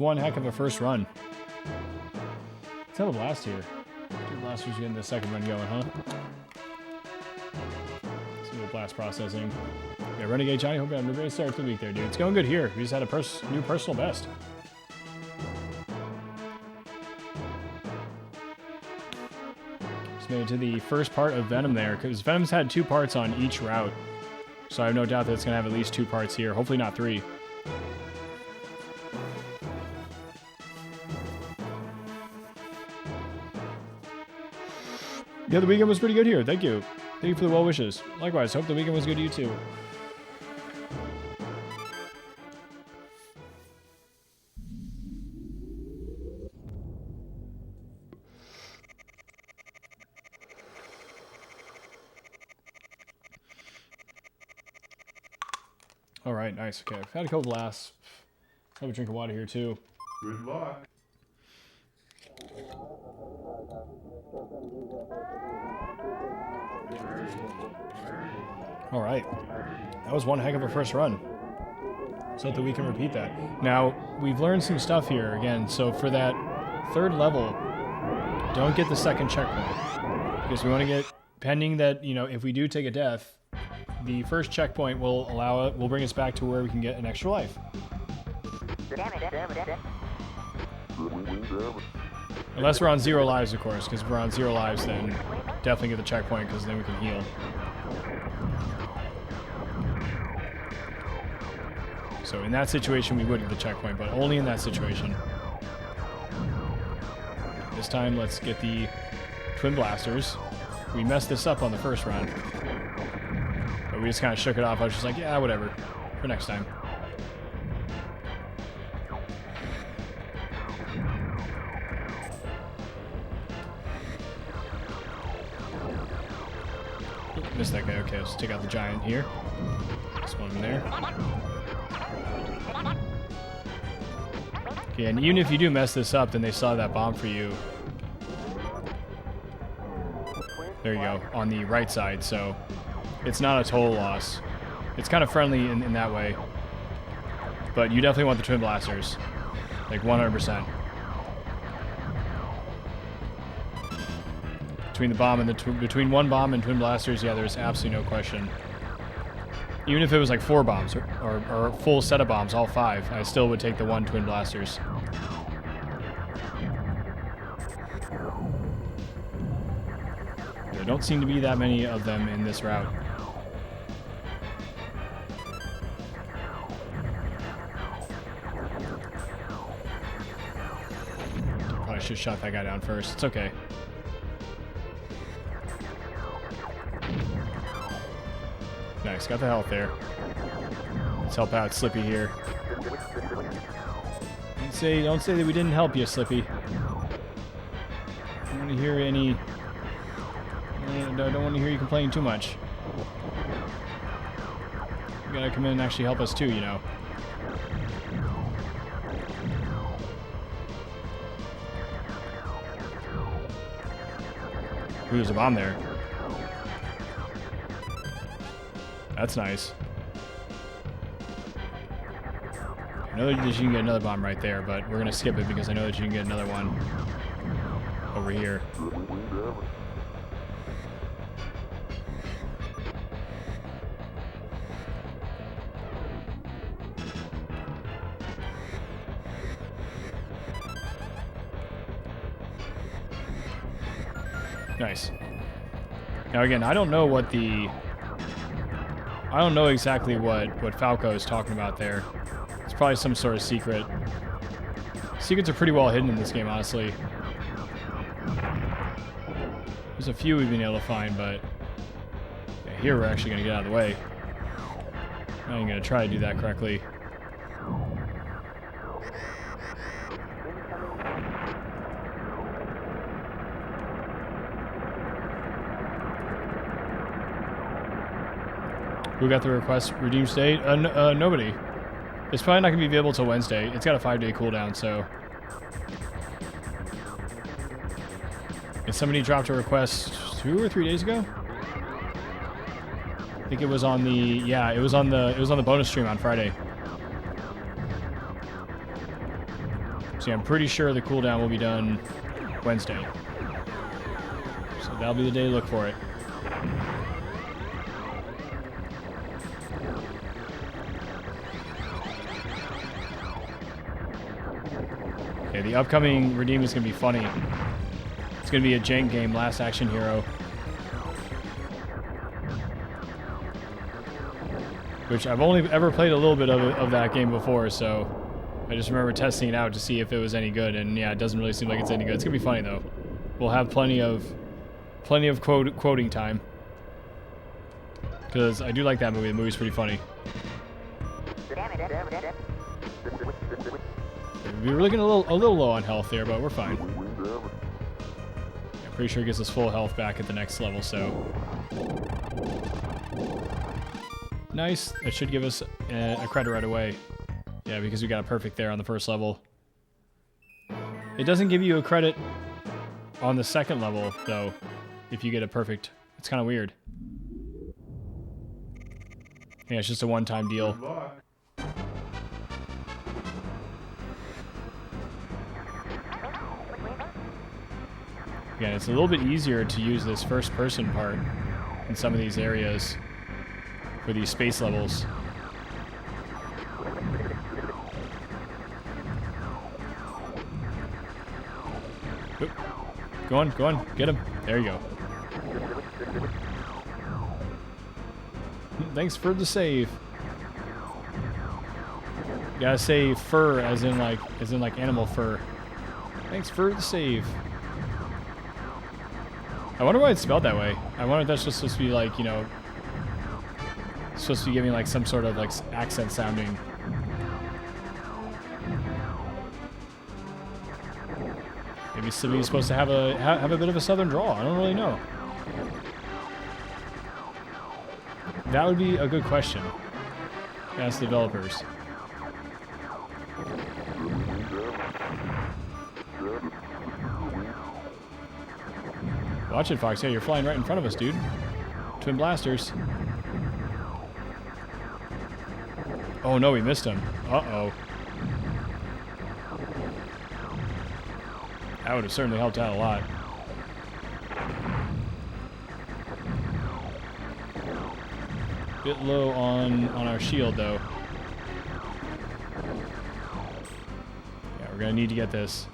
One heck of a first run. Let's have a blast here. Two blasters getting the second run going, huh? Let's do a blast processing. Yeah, Renegade Johnny, hope you have a great start to the week there, dude. It's going good here. We just had a new personal best. Just made it to the first part of Venom there, because Venom's had 2 parts on each route. So I have no doubt that it's going to have at least 2 parts here. Hopefully not 3. Yeah, the weekend was pretty good here. Thank you. Thank you for the well wishes. Likewise, hope the weekend was good to you too. All right, nice. Okay, I've had a couple blasts. Have a drink of water here too. Good luck. All right, that was one heck of a first run. So that we can repeat that. Now, we've learned some stuff here again. So for that 3rd level, don't get the 2nd checkpoint. Because we want to get, pending that, you know, if we do take a death, the first checkpoint will bring us back to where we can get an extra life. Unless we're on 0 lives, of course, because if we're on 0 lives, then definitely get the checkpoint, because then we can heal. So in that situation, we would get the checkpoint, but only in that situation. This time, let's get the Twin Blasters. We messed this up on the first run. But we just kind of shook it off. I was just like, yeah, whatever. For next time. Oop, missed that guy. Okay, let's take out the giant here. This one in there. Okay, and even if you do mess this up, then they still have that bomb for you. There you go, on the right side, so it's not a total loss. It's kind of friendly in that way. But you definitely want the Twin Blasters. Like 100%. Between the bomb and between one bomb and Twin Blasters, yeah, there's absolutely no question. Even if it was like 4 bombs or a full set of bombs, all 5, I still would take the 1 Twin Blasters. There don't seem to be that many of them in this route. Probably should have shot that guy down first. It's okay. Nice, got the health there. Let's help out Slippy here. Don't say that we didn't help you, Slippy. I don't want to hear any. I don't want to hear you complaining too much. You gotta come in and actually help us too, you know. Ooh, there's a bomb there. That's nice. I know that you can get another bomb right there, but we're going to skip it because I know that you can get another one over here. Nice. Now again, I don't know exactly what Falco is talking about there. It's probably some sort of secret. Secrets are pretty well hidden in this game, honestly. There's a few we've been able to find, but yeah, here we're actually going to get out of the way. I'm going to try to do that correctly. Who got the request redeem state? Nobody. It's probably not going to be available till Wednesday. It's got a 5-day cooldown, so. If somebody dropped a request 2 or 3 days ago? I think it was on the, yeah, it was on the bonus stream on Friday. So yeah, I'm pretty sure the cooldown will be done Wednesday. So that'll be the day to look for it. Okay, the upcoming redeem is going to be funny. It's going to be a jank game, Last Action Hero. Which I've only ever played a little bit of that game before, so I just remember testing it out to see if it was any good, and yeah, it doesn't really seem like it's any good. It's going to be funny, though. We'll have plenty of quoting time. Because I do like that movie. The movie's pretty funny. We're looking a little low on health there, but we're fine. I'm pretty sure it gets us full health back at the next level, so... Nice. That should give us a credit right away. Yeah, because we got a perfect there on the first level. It doesn't give you a credit on the second level, though, if you get a perfect. It's kind of weird. Yeah, it's just a one-time deal. Again, it's a little bit easier to use this first-person part in some of these areas for these space levels. Oop. Go on, get him. There you go. Thanks for the save. You gotta say fur as in like animal fur. Thanks for the save. I wonder why it's spelled that way. I wonder if that's just supposed to be like, you know, supposed to be giving like some sort of like accent sounding. Maybe somebody's supposed to have a bit of a southern drawl. I don't really know. That would be a good question. Ask the developers. Watch it, Fox. Yeah, you're flying right in front of us, dude. Twin blasters. Oh no, we missed him. Uh-oh. That would have certainly helped out a lot. Bit low on our shield, though. Yeah, we're gonna need to get this.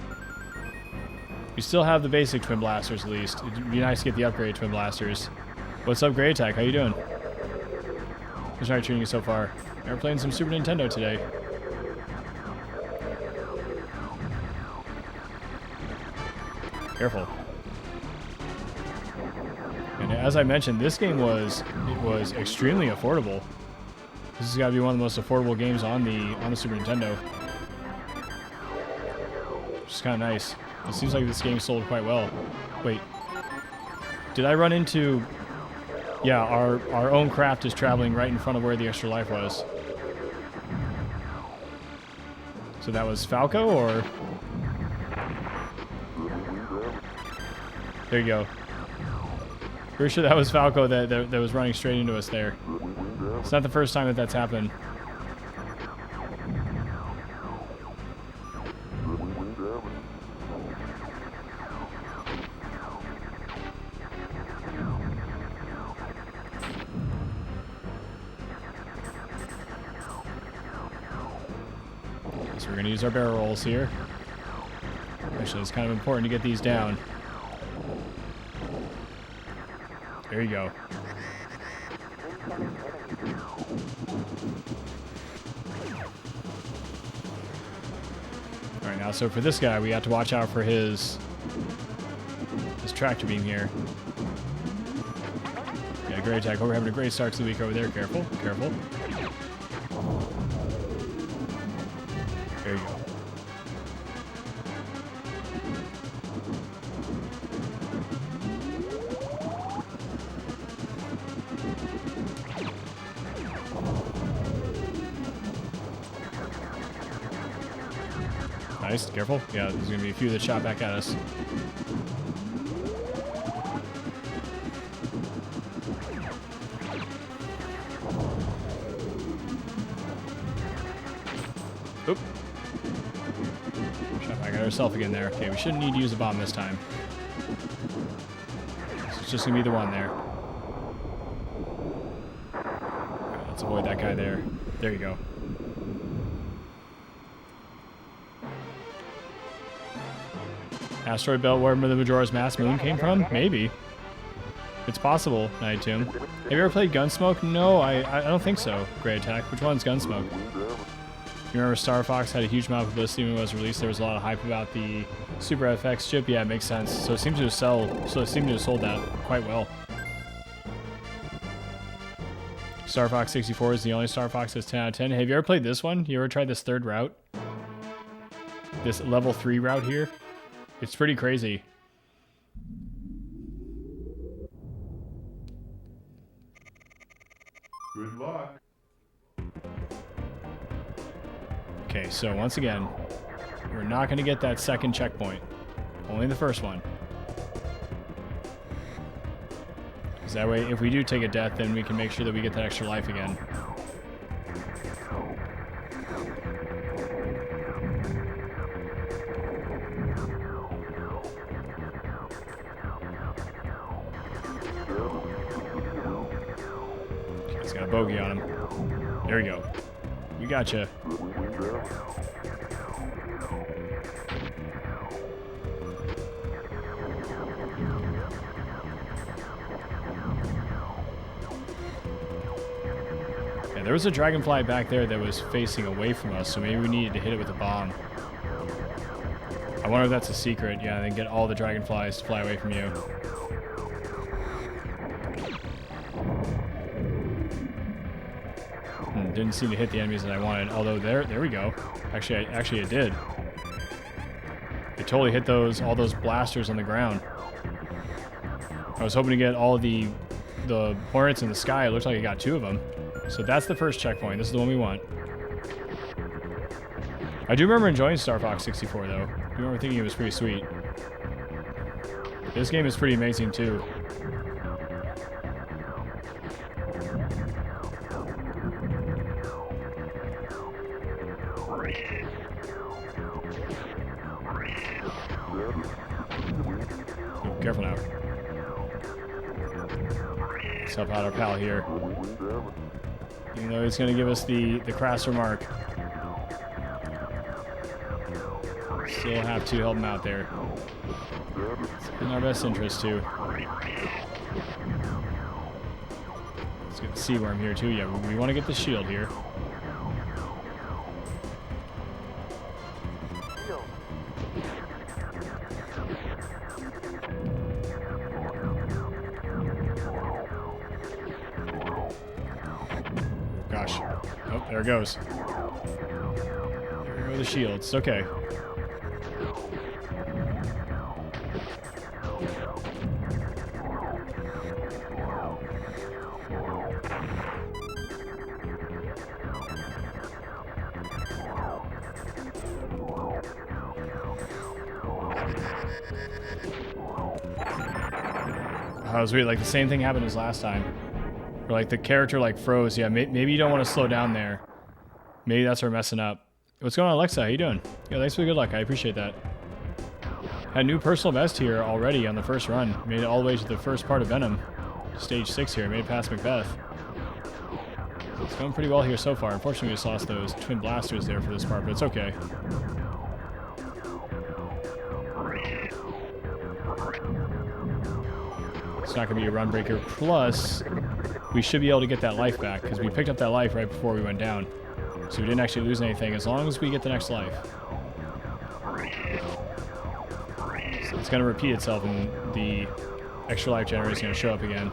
We still have the basic twin blasters, at least. It'd be nice to get the upgrade twin blasters. What's up, Grey Attack? How you doing? How's I treating you so far? We're playing some Super Nintendo today. Careful. And as I mentioned, this game was extremely affordable. This has got to be one of the most affordable games on the Super Nintendo. Which is kind of nice. It seems like this game sold quite well. Wait. Did I run into... Yeah, our own craft is traveling right in front of where the extra life was. So that was Falco, or... There you go. Pretty sure that was Falco that was running straight into us there. It's not the first time that that's happened. So we're going to use our barrel rolls here. Actually, it's kind of important to get these down. There you go. Alright, now so for this guy, we have to watch out for his tractor beam here. Yeah, great attack. We're having a great start to the week over there. Careful, careful. There you go. Nice, careful. Yeah, there's going to be a few that shot back at us. Oop. Shot ourselves again there. Okay, we shouldn't need to use a bomb this time. So it's just gonna be the one there. Right, let's avoid that guy there. There you go. Asteroid belt where the Majora's Mask moon came from? Maybe. It's possible, Night Tomb. Have you ever played Gunsmoke? No, I don't think so. Great Attack. Which one's Gunsmoke? You remember Star Fox had a huge amount of publicity when it was released? There was a lot of hype about the Super FX chip. Yeah, it makes sense. So it seems to have sold that quite well. Star Fox 64 is the only Star Fox that's 10 out of 10. Have you ever played this one? You ever tried this third route? This level 3 route here? It's pretty crazy. Good luck. Okay, so once again, we're not going to get that second checkpoint. Only the first one. Because that way, if we do take a death, then we can make sure that we get that extra life again. Okay, it's got a bogey on him. There we go. We gotcha. Yeah, there was a dragonfly back there that was facing away from us, so maybe we needed to hit it with a bomb. I wonder if that's a secret. Yeah, then get all the dragonflies to fly away from you. Didn't seem to hit the enemies that I wanted. Although there we go. Actually, it did. It totally hit all those blasters on the ground. I was hoping to get all the hornets in the sky. It looks like I got 2 of them. So that's the first checkpoint. This is the one we want. I do remember enjoying Star Fox 64 though. I remember thinking it was pretty sweet. This game is pretty amazing too. Oh, careful now. Let's help out our pal here. Even though he's going to give us the crass remark. Still have to help him out there. It's in our best interest too. Let's get the sea worm here too. Yeah, we want to get the shield here. Gosh. Oh, there it goes. There go the shields. Okay. Oh, it was weird. Like the same thing happened as last time. Or like the character like froze. Yeah, maybe you don't want to slow down there. Maybe that's where we're messing up. What's going on, Alexa? How you doing? Yeah, thanks for the good luck. I appreciate that. Had a new personal best here already on the first run. Made it all the way to the first part of Venom. Stage 6 here. Made it past Macbeth. It's going pretty well here so far. Unfortunately, we just lost those twin blasters there for this part, but it's okay. It's not going to be a run breaker. Plus, we should be able to get that life back because we picked up that life right before we went down. So we didn't actually lose anything as long as we get the next life. So it's going to repeat itself and the extra life generator is going to show up again.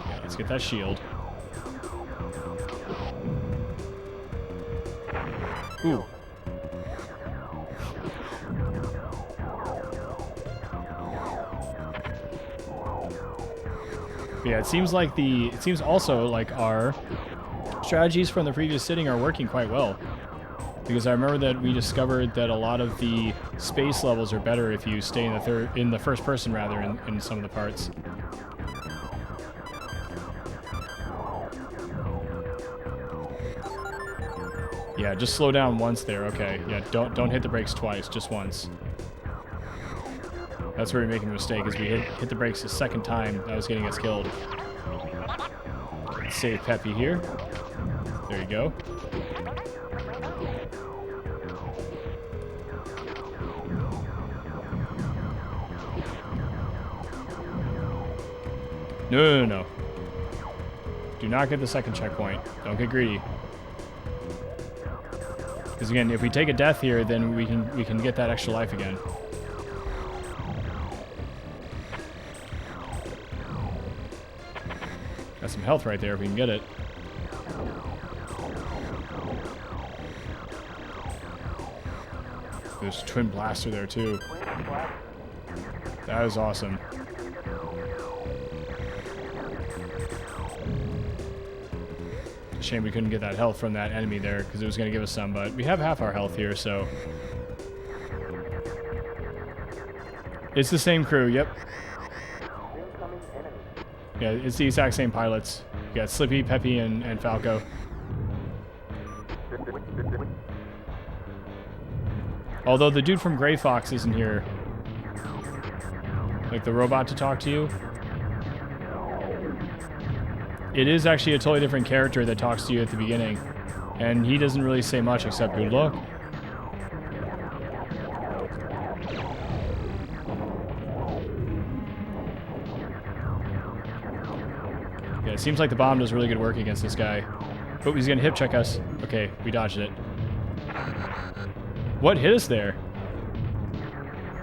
Yeah, let's get that shield. Ooh. Yeah, it seems also like our strategies from the previous sitting are working quite well. Because I remember that we discovered that a lot of the space levels are better if you stay in the first person rather in some of the parts. Yeah, just slow down once there. Okay, yeah, don't hit the brakes twice, just once. That's where we're making the mistake, is we hit the brakes a second time. That was getting us killed. Let's save Peppy here. There you go. No. Do not get the second checkpoint. Don't get greedy. Because again, if we take a death here, then we can get that extra life again. Got some health right there if we can get it. There's a twin blaster there too. That is awesome. Shame we couldn't get that health from that enemy there, because it was going to give us some, but we have half our health here, so... It's the same crew, yep. Yeah, it's the exact same pilots. You got Slippy, Peppy, and Falco. Although the dude from Gray Fox isn't here. Like the robot to talk to you. It is actually a totally different character that talks to you at the beginning. And he doesn't really say much except good luck. Yeah, it seems like the bomb does really good work against this guy. Oh, he's gonna hip check us. Okay, we dodged it. What hit us there?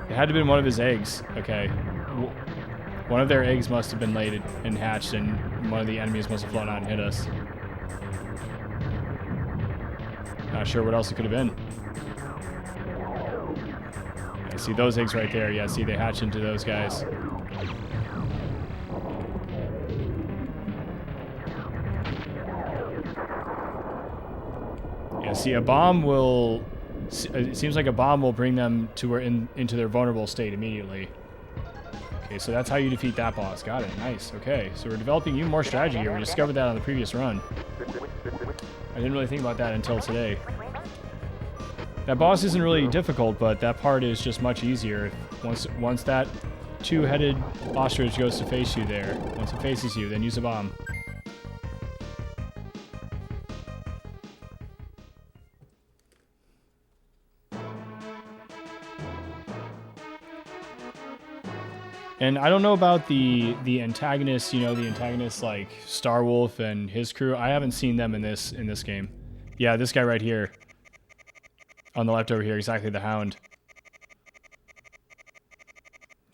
It had to have been one of his eggs. Okay. One of their eggs must have been laid and hatched, and one of the enemies must have flown out and hit us. Not sure what else it could have been. Yeah, see those eggs right there. Yeah, see they hatch into those guys. Yeah, see a bomb will... It seems like a bomb will bring them to into their vulnerable state immediately. Okay, so that's how you defeat that boss. Got it. Nice. Okay, so we're developing even more strategy here. We discovered that on the previous run. I didn't really think about that until today. That boss isn't really difficult, but that part is just much easier. Once that two-headed ostrich goes to face you there, once it faces you, then use a bomb. And I don't know about the antagonists, you know, the antagonists like Starwolf and his crew. I haven't seen them in this game. Yeah, this guy right here. On the left over here, exactly the Hound.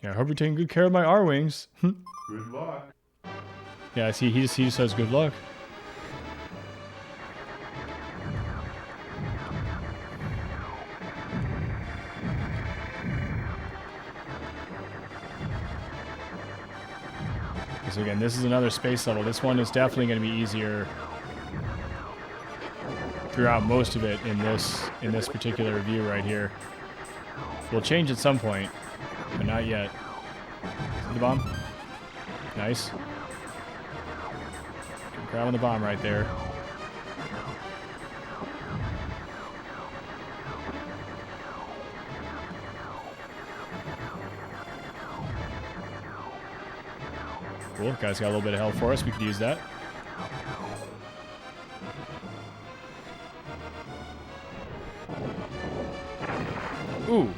Yeah, I hope you're taking good care of my R-Wings. Good luck. Yeah, see, he just says good luck. So again, this is another space level. This one is definitely going to be easier throughout most of it in this particular view right here. We'll change at some point, but not yet. See the bomb? Nice. Grabbing the bomb right there. Cool, guy's got a little bit of health for us. We could use that. Ooh.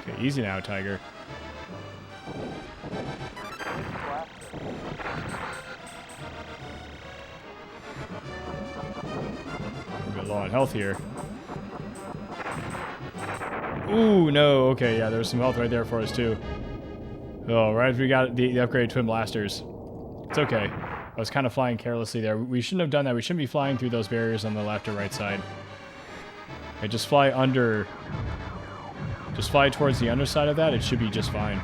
Okay, easy now, Tiger. We're a bit low on health here. Ooh, no. Okay, yeah, there's some health right there for us, too. Oh, right, we got the upgraded twin blasters. It's okay. I was kind of flying carelessly there. We shouldn't have done that. We shouldn't be flying through those barriers on the left or right side. Okay, just fly under... Just fly towards the underside of that. It should be just fine.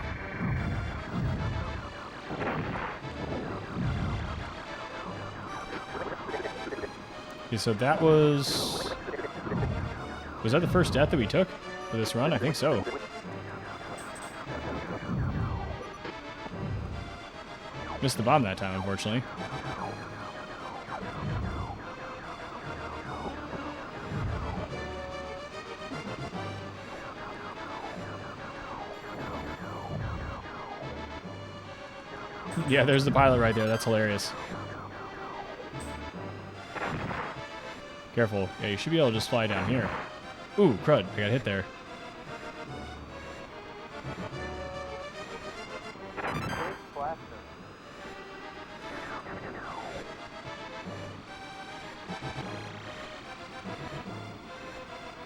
Okay, so that was... Was that the first death that we took for this run? I think so. Missed the bomb that time, unfortunately. Yeah, there's the pilot right there. That's hilarious. Careful. Yeah, you should be able to just fly down here. Ooh, crud. I got hit there.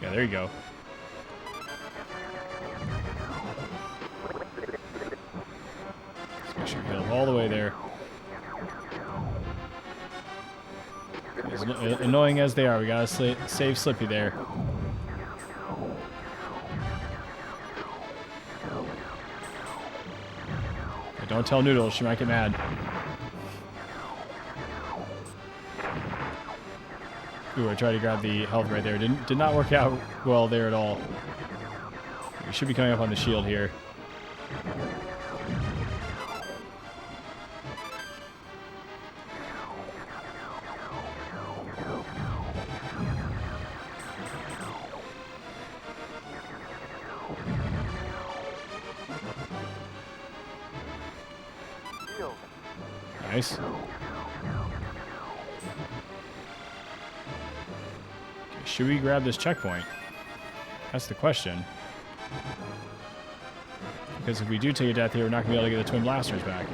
Yeah, there you go. Let's make sure you get all the way there. As annoying as they are, we gotta save Slippy there. Yeah, don't tell Noodle, she might get mad. Ooh, I tried to grab the health right there. Did not work out well there at all. We should be coming up on the shield here. Nice. Should we grab this checkpoint? That's the question. Because if we do take a death here, we're not going to be able to get the twin blasters back.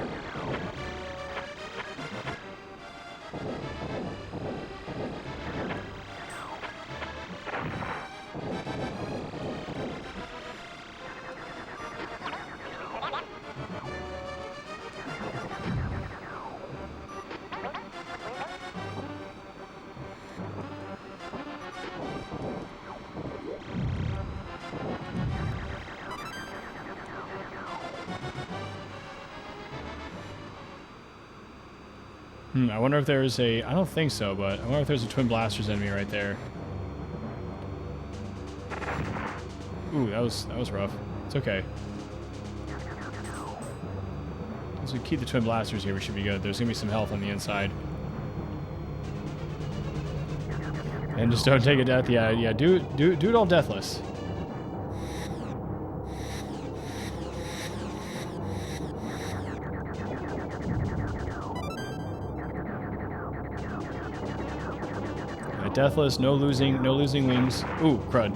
I wonder if there's a... I don't think so, but I wonder if there's a Twin Blasters enemy right there. Ooh, that was rough. It's okay. As we keep the Twin Blasters here, we should be good. There's going to be some health on the inside. And just don't take a death. Yeah, do it all deathless. Deathless, no losing wings. Ooh, crud.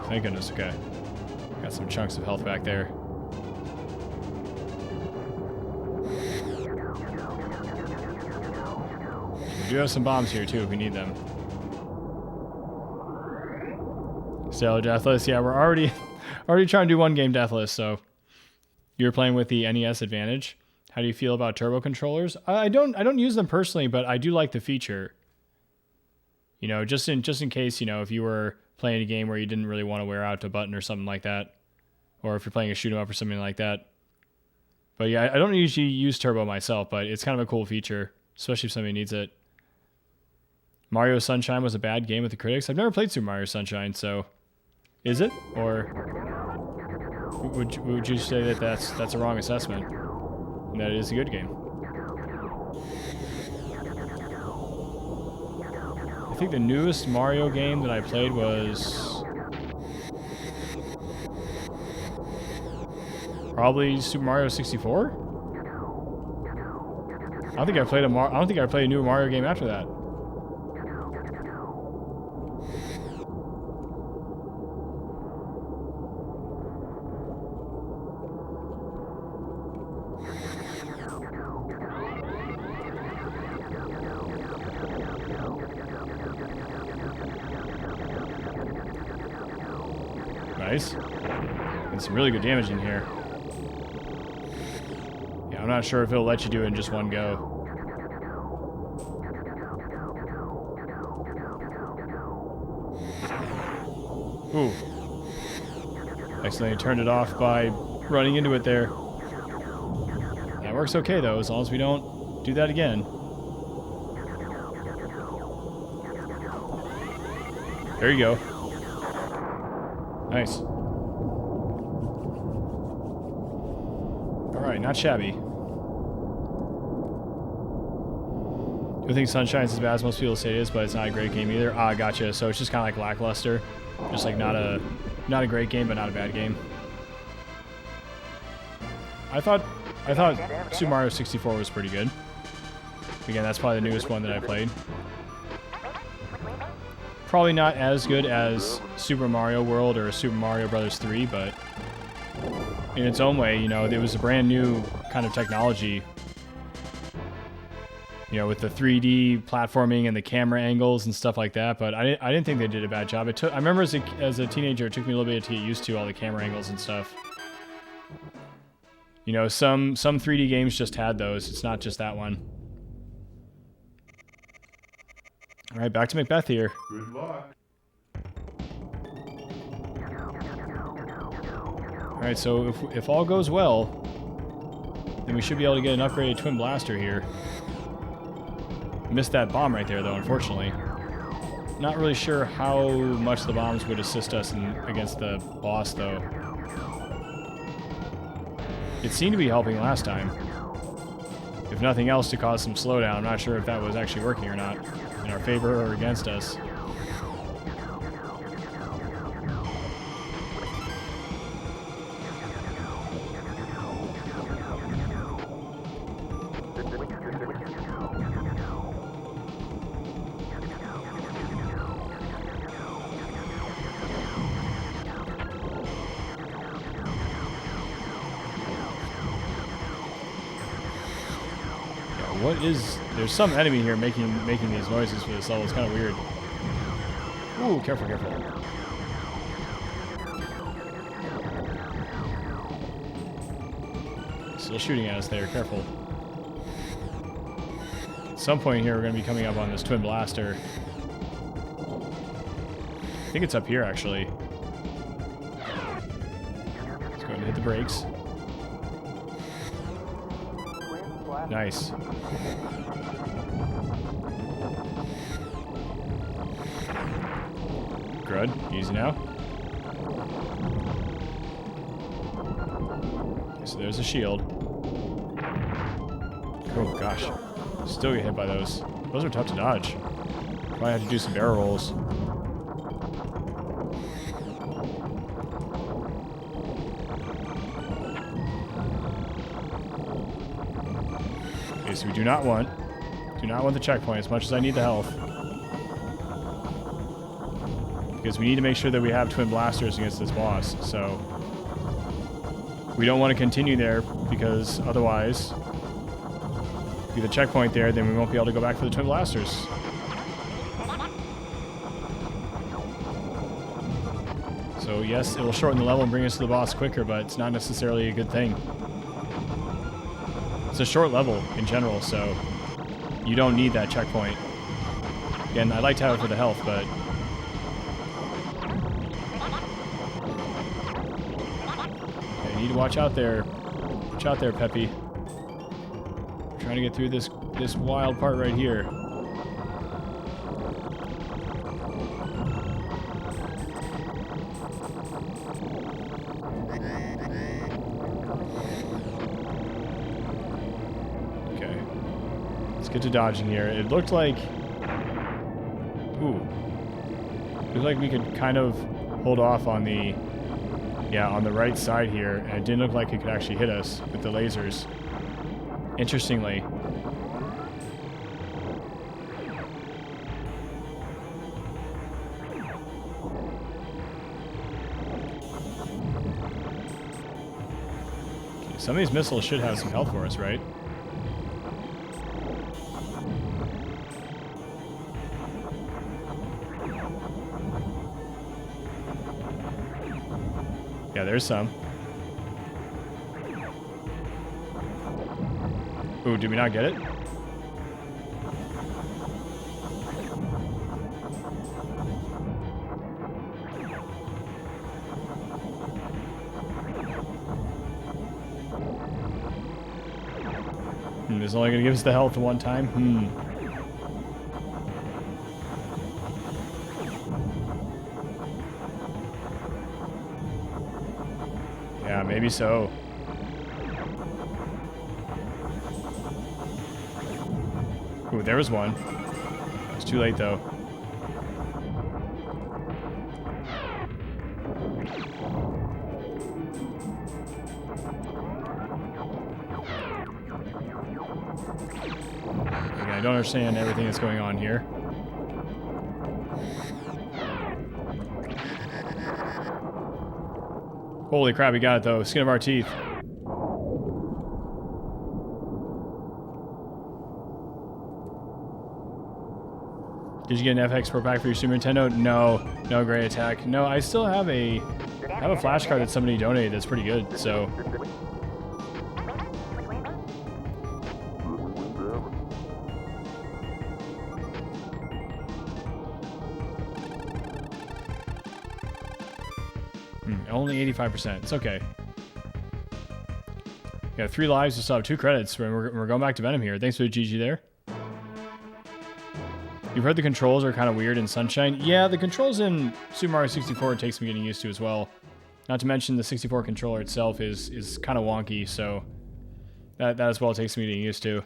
Thank goodness, okay. Got some chunks of health back there. We do have some bombs here too if we need them. So deathless, yeah, we're already trying to do one game deathless, so you're playing with the NES Advantage. How do you feel about turbo controllers? I don't use them personally, but I do like the feature. You know, just in case, you know, if you were playing a game where you didn't really want to wear out a button or something like that, or if you're playing a shoot 'em up or something like that. But yeah, I don't usually use turbo myself, but it's kind of a cool feature, especially if somebody needs it. Mario Sunshine was a bad game with the critics. I've never played Super Mario Sunshine, so is it? Or would you say that that's a wrong assessment? And that it is a good game. I think the newest Mario game that I played was probably Super Mario 64. I don't think I played a new Mario game after that. Nice. And some really good damage in here. Yeah, I'm not sure if it'll let you do it in just one go. Ooh. Accidentally turned it off by running into it there. That works okay though, as long as we don't do that again. There you go. Nice. Alright, not shabby. I think Sunshine's as bad as most people say it is, but it's not a great game either. Ah, gotcha. So it's just kind of like lackluster. Just like not a great game, but not a bad game. I thought Super Mario 64 was pretty good. Again, that's probably the newest one that I played. Probably not as good as Super Mario World or Super Mario Bros. 3, but in its own way, you know, there was a brand new kind of technology, you know, with the 3D platforming and the camera angles and stuff like that. But I didn't think they did a bad job. I remember as a teenager, it took me a little bit to get used to all the camera angles and stuff. You know, some 3D games just had those. It's not just that one. All right, back to Macbeth here. Good luck. All right, so if all goes well, then we should be able to get an upgraded Twin Blaster here. Missed that bomb right there, though, unfortunately. Not really sure how much the bombs would assist us against the boss, though. It seemed to be helping last time. If nothing else, to cause some slowdown. I'm not sure if that was actually working or not. In our favor or against us. What is... There's some enemy here making these noises for this level. It's kind of weird. Ooh, careful, careful. Still shooting at us there, careful. At some point here, we're going to be coming up on this Twin Blaster. I think it's up here, actually. Let's go ahead and hit the brakes. Nice. Good. Easy now. Okay, so there's a shield. Oh gosh. Still get hit by those. Those are tough to dodge. Probably have to do some barrel rolls. Okay, so we do not want the checkpoint as much as I need the health. Because we need to make sure that we have Twin Blasters against this boss, so we don't want to continue there, because otherwise, if we get the checkpoint there, then we won't be able to go back for the Twin Blasters. So yes, it will shorten the level and bring us to the boss quicker, but it's not necessarily a good thing. It's a short level in general, so you don't need that checkpoint. Again, I'd like to have it for the health, but you need to watch out there. Watch out there, Peppy. We're trying to get through this wild part right here. Okay. Let's get to dodging here. It looked like... Ooh. It looked like we could kind of hold off on the... Yeah, on the right side here, and it didn't look like it could actually hit us with the lasers. Interestingly. Okay, some of these missiles should have some health for us, right? Yeah, there's some. Ooh, did we not get it? This is only going to give us the health one time? Yeah, maybe so. Ooh, there was one. It's too late, though. Okay, I don't understand everything that's going on here. Holy crap, we got it, though. Skin of our teeth. Did you get an FX Pro Pack for your Super Nintendo? No. No Great Attack. No, I still have a flash card that somebody donated that's pretty good, so... only 85%. It's okay. We got 3 lives, we still have 2 credits. We're going back to Venom here. Thanks for the GG there. You've heard the controls are kind of weird in Sunshine. Yeah, the controls in Super Mario 64 it takes some getting used to as well. Not to mention the 64 controller itself is kind of wonky, so that as well takes some getting used to.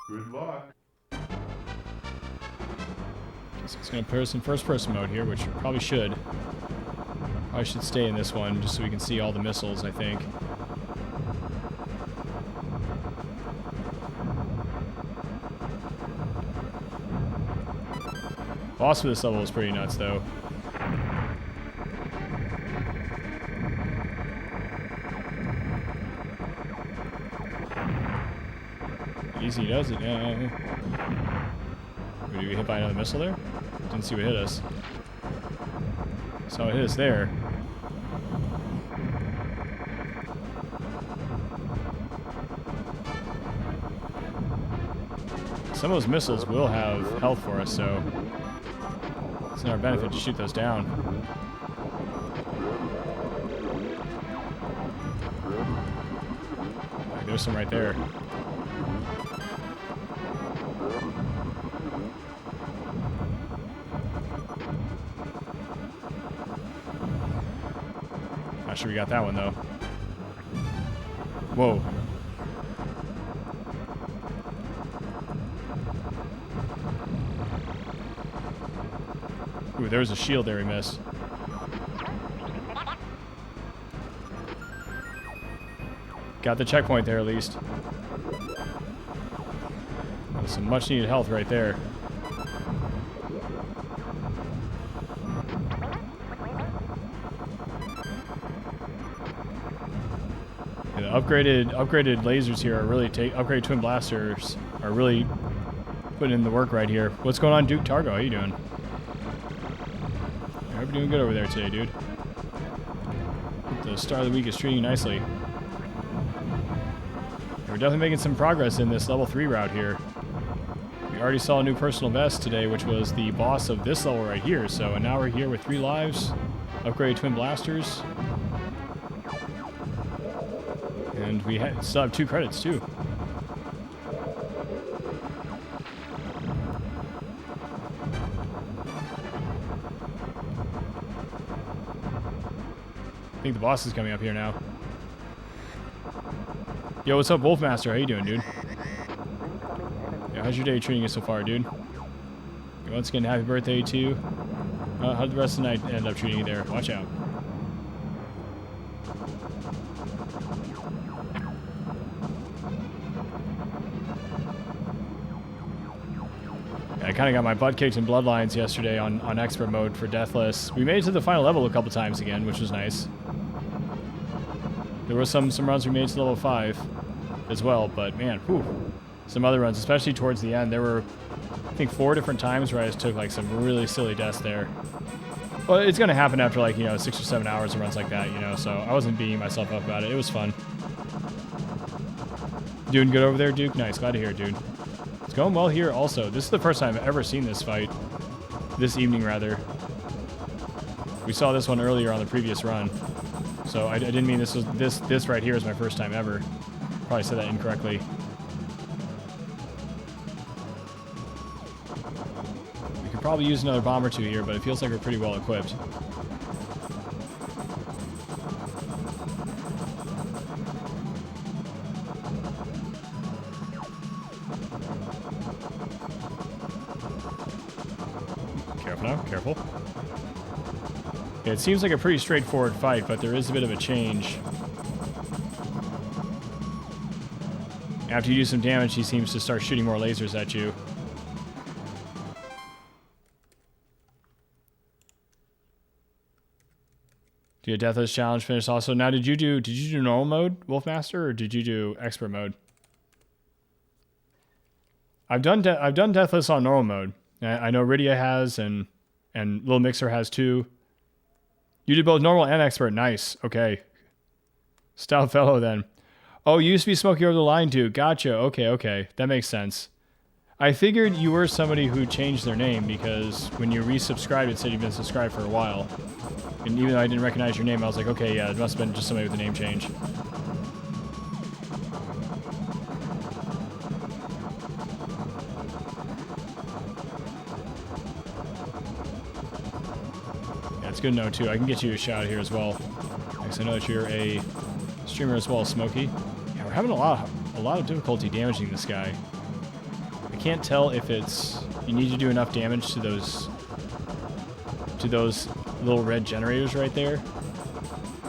Good luck. It's going to put us in first-person mode here, which probably should. I should stay in this one just so we can see all the missiles, I think. Boss for this level is pretty nuts, though. Easy does it. Did we get hit by another missile there? Didn't see what hit us. So it hit us there. Some of those missiles will have health for us, so it's in our benefit to shoot those down. There's some right there. Not sure we got that one, though. Whoa. Ooh, there was a shield there we missed. Got the checkpoint there at least. That's some much needed health right there. Yeah, the upgraded lasers here are really upgraded twin blasters are really putting in the work right here. What's going on, Duke Targo? How you doing? I hope you're doing good over there today, dude. The start of the week is treating you nicely. We're definitely making some progress in this level 3 route here. We already saw a new personal best today, which was the boss of this level right here. So, and now we're here with 3 lives, upgraded twin blasters, and we still have 2 credits too. I think the boss is coming up here now. Yo, what's up, Wolfmaster? How you doing, dude? Yeah, how's your day treating you so far, dude? Once again, happy birthday to you. How'd the rest of the night end up treating you there? Watch out. Yeah, I kind of got my butt kicked in Bloodlines yesterday on expert mode for Deathless. We made it to the final level a couple times again, which was nice. There were some runs we made to level 5 as well, but man, whew. Some other runs, especially towards the end, there were, I think, 4 different times where I just took like some really silly deaths there. Well, it's going to happen after like, 6 or 7 hours of runs like that, so I wasn't beating myself up about it. It was fun. Doing good over there, Duke? Nice, glad to hear it, dude. It's going well here also. This is the first time I've ever seen this fight. This evening, rather. We saw this one earlier on the previous run. So I didn't mean this right here is my first time ever. Probably said that incorrectly. We could probably use another bomb or 2 here, but it feels like we're pretty well equipped. Careful. It seems like a pretty straightforward fight, but there is a bit of a change. After you do some damage, he seems to start shooting more lasers at you. Do a Deathless challenge finish also. Now, did you do normal mode, Wolfmaster, or did you do expert mode? I've done Deathless on normal mode. I know Rydia has, and Little Mixer has too. You did both normal and expert. Nice. Okay. Stout fellow then. Oh, you used to be Smokey Over the Line too. Gotcha. Okay. That makes sense. I figured you were somebody who changed their name because when you resubscribed, it said you've been subscribed for a while. And even though I didn't recognize your name, I was like, okay, yeah, it must have been just somebody with a name change. Yeah, it's good to know too. I can get you a shout here as well. Because I know that you're a streamer as well, Smokey. Yeah, we're having a lot of difficulty damaging this guy. I can't tell if it's you need to do enough damage to those little red generators right there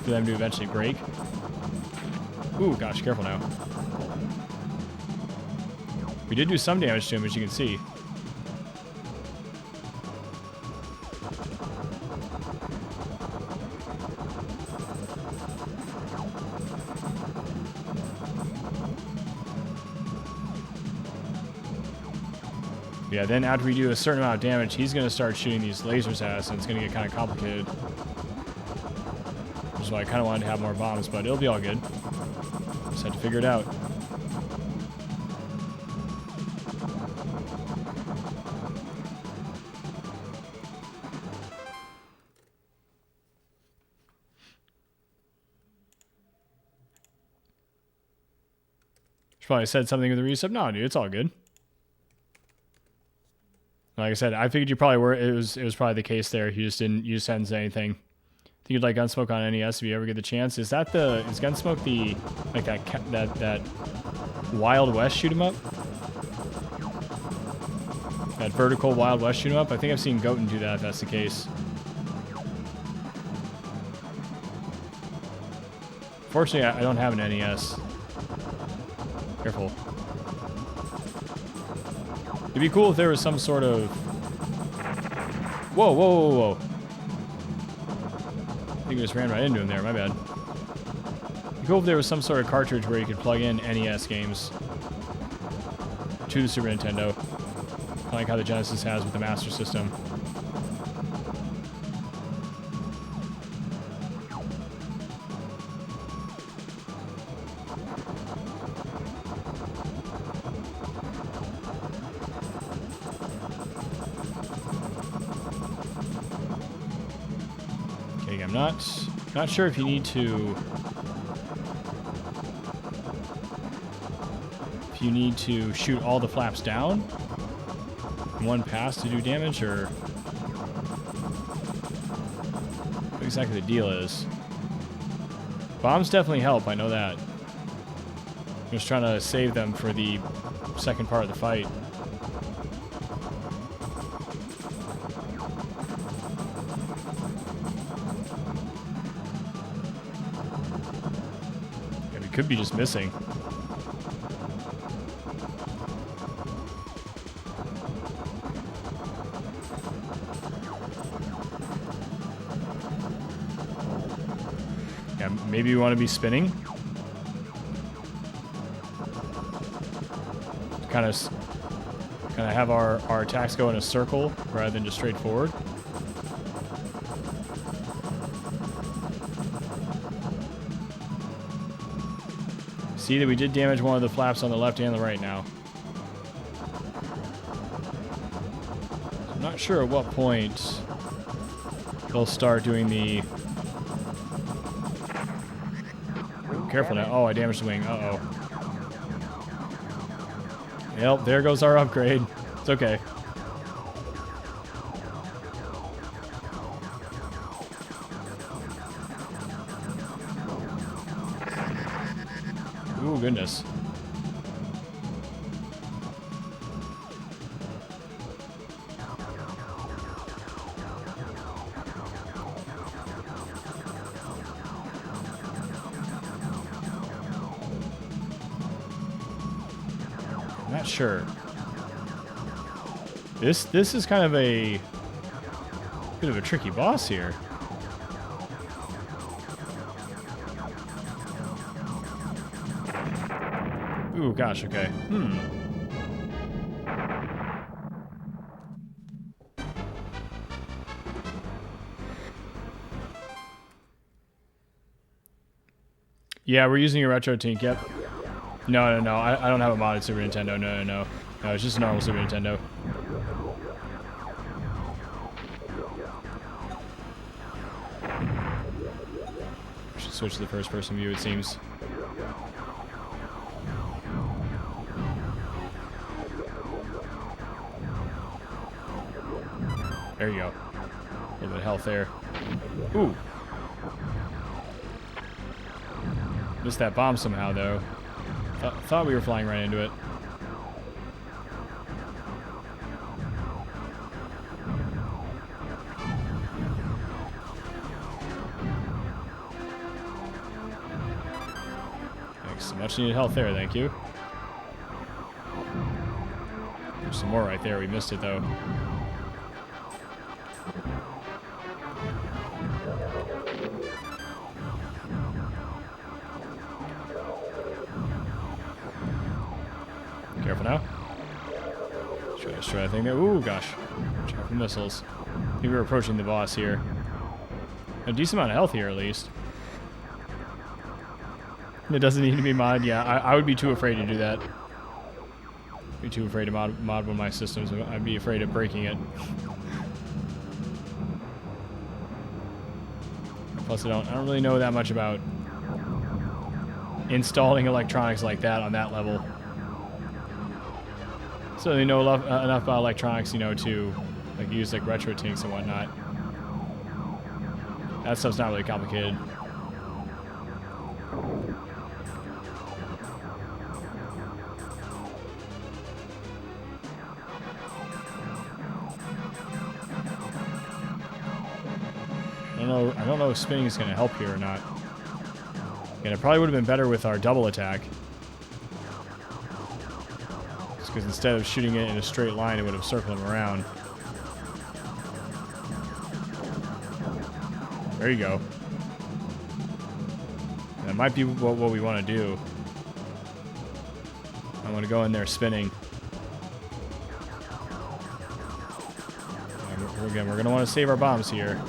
for them to eventually break. Ooh, gosh, careful now. We did do some damage to him, as you can see. Yeah, then after we do a certain amount of damage, he's going to start shooting these lasers at us, and it's going to get kind of complicated. Which is why I kind of wanted to have more bombs, but it'll be all good. Just had to figure it out. Should probably said something with the resub. No, dude, it's all good. Like I said, I figured you probably were. It was probably the case there. You just hadn't said anything. I think you'd like Gunsmoke on NES if you ever get the chance. Is Gunsmoke the like that Wild West shoot 'em up? That vertical Wild West shoot 'em up? I think I've seen Goten do that if that's the case. Fortunately, I don't have an NES. Careful. It'd be cool if there was some sort of... Whoa. I think we just ran right into him there, my bad. It'd be cool if there was some sort of cartridge where you could plug in NES games to the Super Nintendo. Kind of like how the Genesis has with the Master System. Not sure if you need to... If you need to shoot all the flaps down in one pass to do damage, or... what exactly the deal is. Bombs definitely help, I know that. I'm just trying to save them for the second part of the fight. Could be just missing. Yeah, maybe we want to be spinning. Kind of have our attacks go in a circle rather than just straight forward. See that we did damage one of the flaps on the left and the right now. I'm not sure at what point they'll start doing the... Careful now. Oh, I damaged the wing. Uh-oh. Yep, there goes our upgrade. It's okay. Ooh, goodness. I'm not sure. This is kind of a bit of a tricky boss here. Ooh, gosh, okay. Yeah, we're using a retro tink, yep. No. I don't have a modded Super Nintendo. No. No, it's just a normal Super Nintendo. Should switch to the first person view, it seems. There you go. A little bit of health there. Ooh. Missed that bomb somehow, though. Thought we were flying right into it. Thanks. Much needed health there, thank you. There's some more right there. We missed it, though. Careful now. Let's try that thing there. Ooh, gosh. Check for missiles. I think we're approaching the boss here. A decent amount of health here, at least. It doesn't need to be modded. Yeah, I would be too afraid to do that. Be too afraid to mod one of my systems. I'd be afraid of breaking it. Plus, I don't really know that much about installing electronics like that on that level. Certainly know enough about electronics, you know, to like use like retro tinks and whatnot. That stuff's not really complicated. I don't know if spinning is going to help here or not. And it probably would have been better with our double attack. Because instead of shooting it in a straight line, it would have circled him around. There you go. That might be what we want to do. I want to go in there spinning. Again, we're going to want to save our bombs here.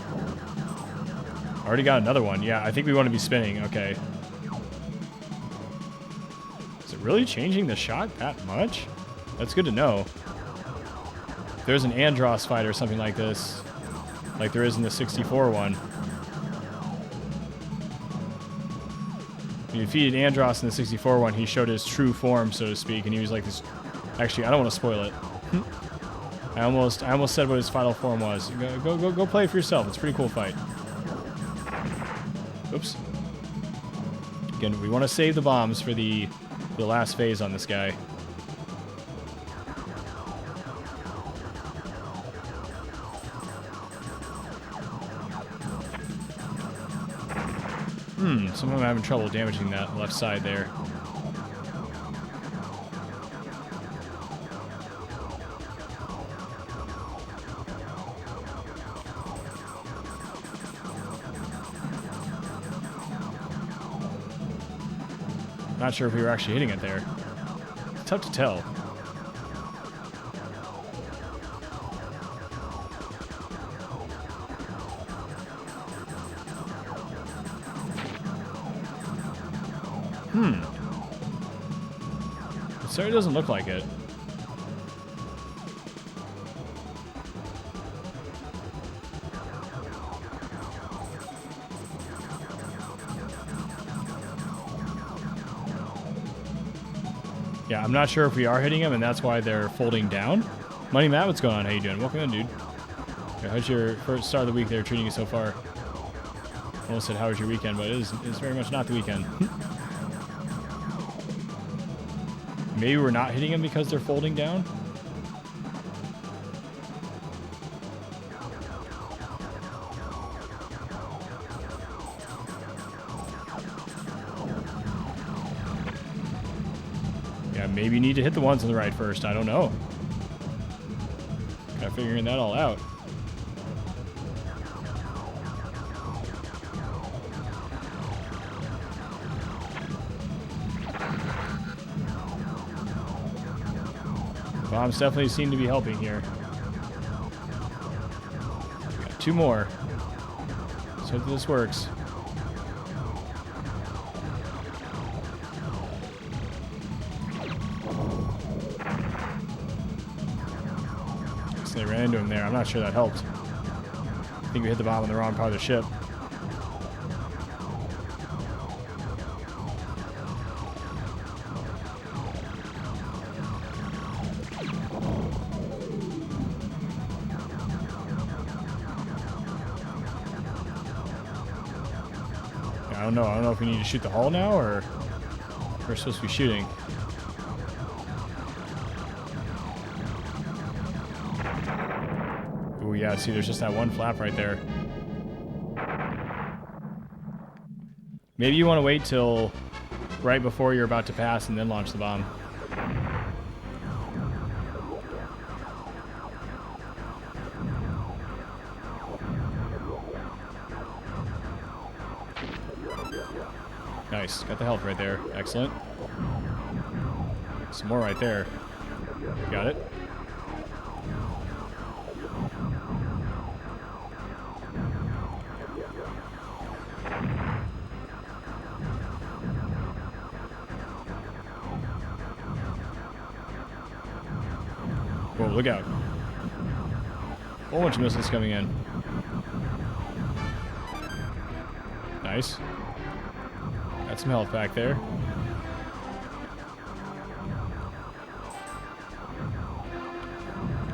Already got another one. Yeah, I think we want to be spinning. Okay. Is it really changing the shot that much? That's good to know. If there's an Andros fight or something like this, like there is in the 64 one. When you defeated Andros in the 64 one, he showed his true form, so to speak, and he was like this. Actually, I don't want to spoil it. I almost said what his final form was. Go play it for yourself. It's a pretty cool fight. Oops. Again, we want to save the bombs for the last phase on this guy. Somehow I'm having trouble damaging that left side there. Not sure if we were actually hitting it there. It's tough to tell. It certainly doesn't look like it. Yeah, I'm not sure if we are hitting them, and that's why they're folding down. Money Matt, what's going on? How you doing? Welcome in, dude. Yeah, how's your first start of the week there treating you so far? I almost said, how was your weekend, but it's very much not the weekend. Maybe we're not hitting them because they're folding down? Yeah, maybe you need to hit the ones on the right first. I don't know. Kind of figuring that all out. Bombs definitely seem to be helping here. Got 2 more. Let's hope this works. So they ran into him there. I'm not sure that helped. I think we hit the bomb on the wrong part of the ship. I don't know. I don't know if we need to shoot the hull now or we're supposed to be shooting. Oh yeah, see there's just that one flap right there. Maybe you want to wait till right before you're about to pass and then launch the bomb. Nice. Got the health right there. Excellent. Some more right there. Got it. Whoa, look out. Whole bunch of missiles coming in. Nice. Got some health back there.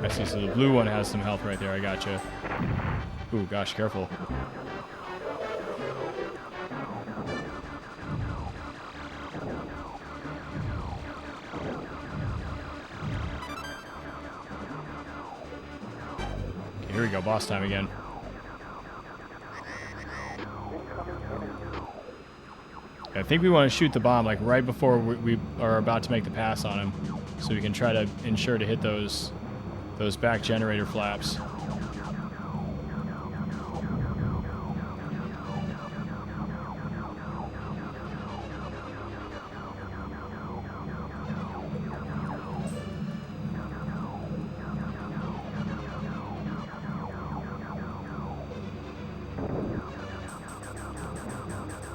I see, so the blue one has some health right there. I gotcha. Ooh, gosh, careful. Okay, here we go, boss time again. I think we want to shoot the bomb like right before we are about to make the pass on him, so we can try to ensure to hit those back generator flaps.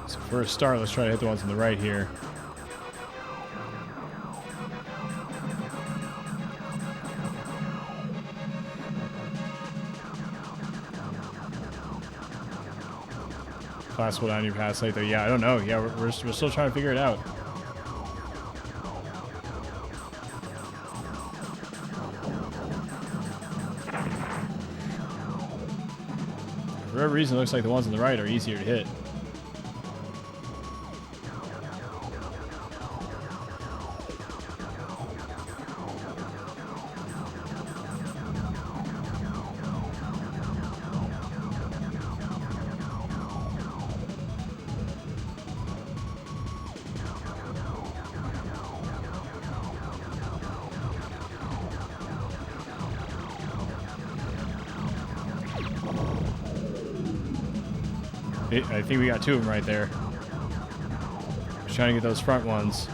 So for a start, let's try to hit the ones on the right here. Class hold on your pass like that. Yeah, I don't know. Yeah, we're still trying to figure it out. For whatever reason, it looks like the ones on the right are easier to hit. I think we got 2 of them right there. Just trying to get those front ones.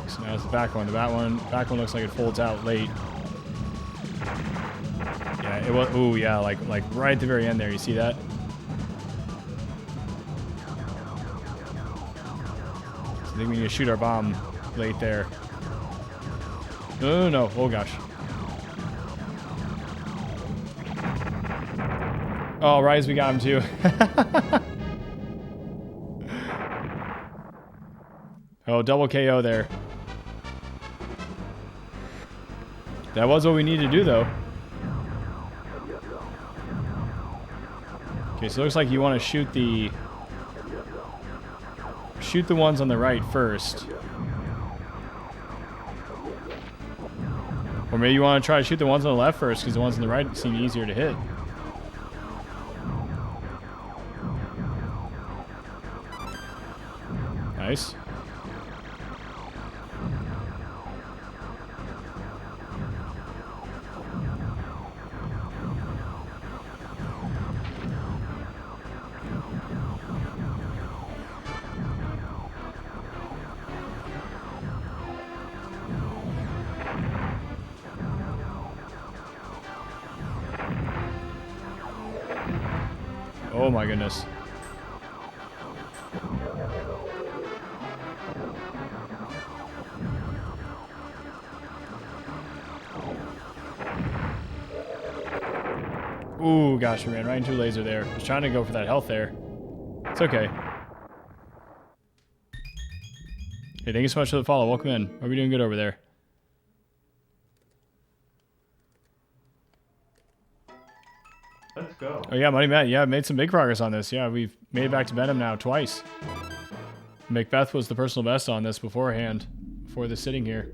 So now it's the back one. The back one looks like it folds out late. Yeah, it was. Ooh, yeah, like right at the very end there. You see that? So I think we need to shoot our bomb late there. No. Oh gosh. Oh, Rise, we got him too. Oh, double KO there. That was what we needed to do, though. Okay, so it looks like you want to shoot the ones on the right first. Or maybe you want to try to shoot the ones on the left first, because the ones on the right seem easier to hit. Nice. Oh my goodness. Ooh, gosh, we ran right into a laser there. I was trying to go for that health there. It's okay. Hey, thank you so much for the follow. Welcome in. Are we doing good over there? Let's go. Oh yeah, Money Matt. Yeah, made some big progress on this. Yeah, we've made it back to Benham now twice. Macbeth was the personal best on this beforehand, before the sitting here.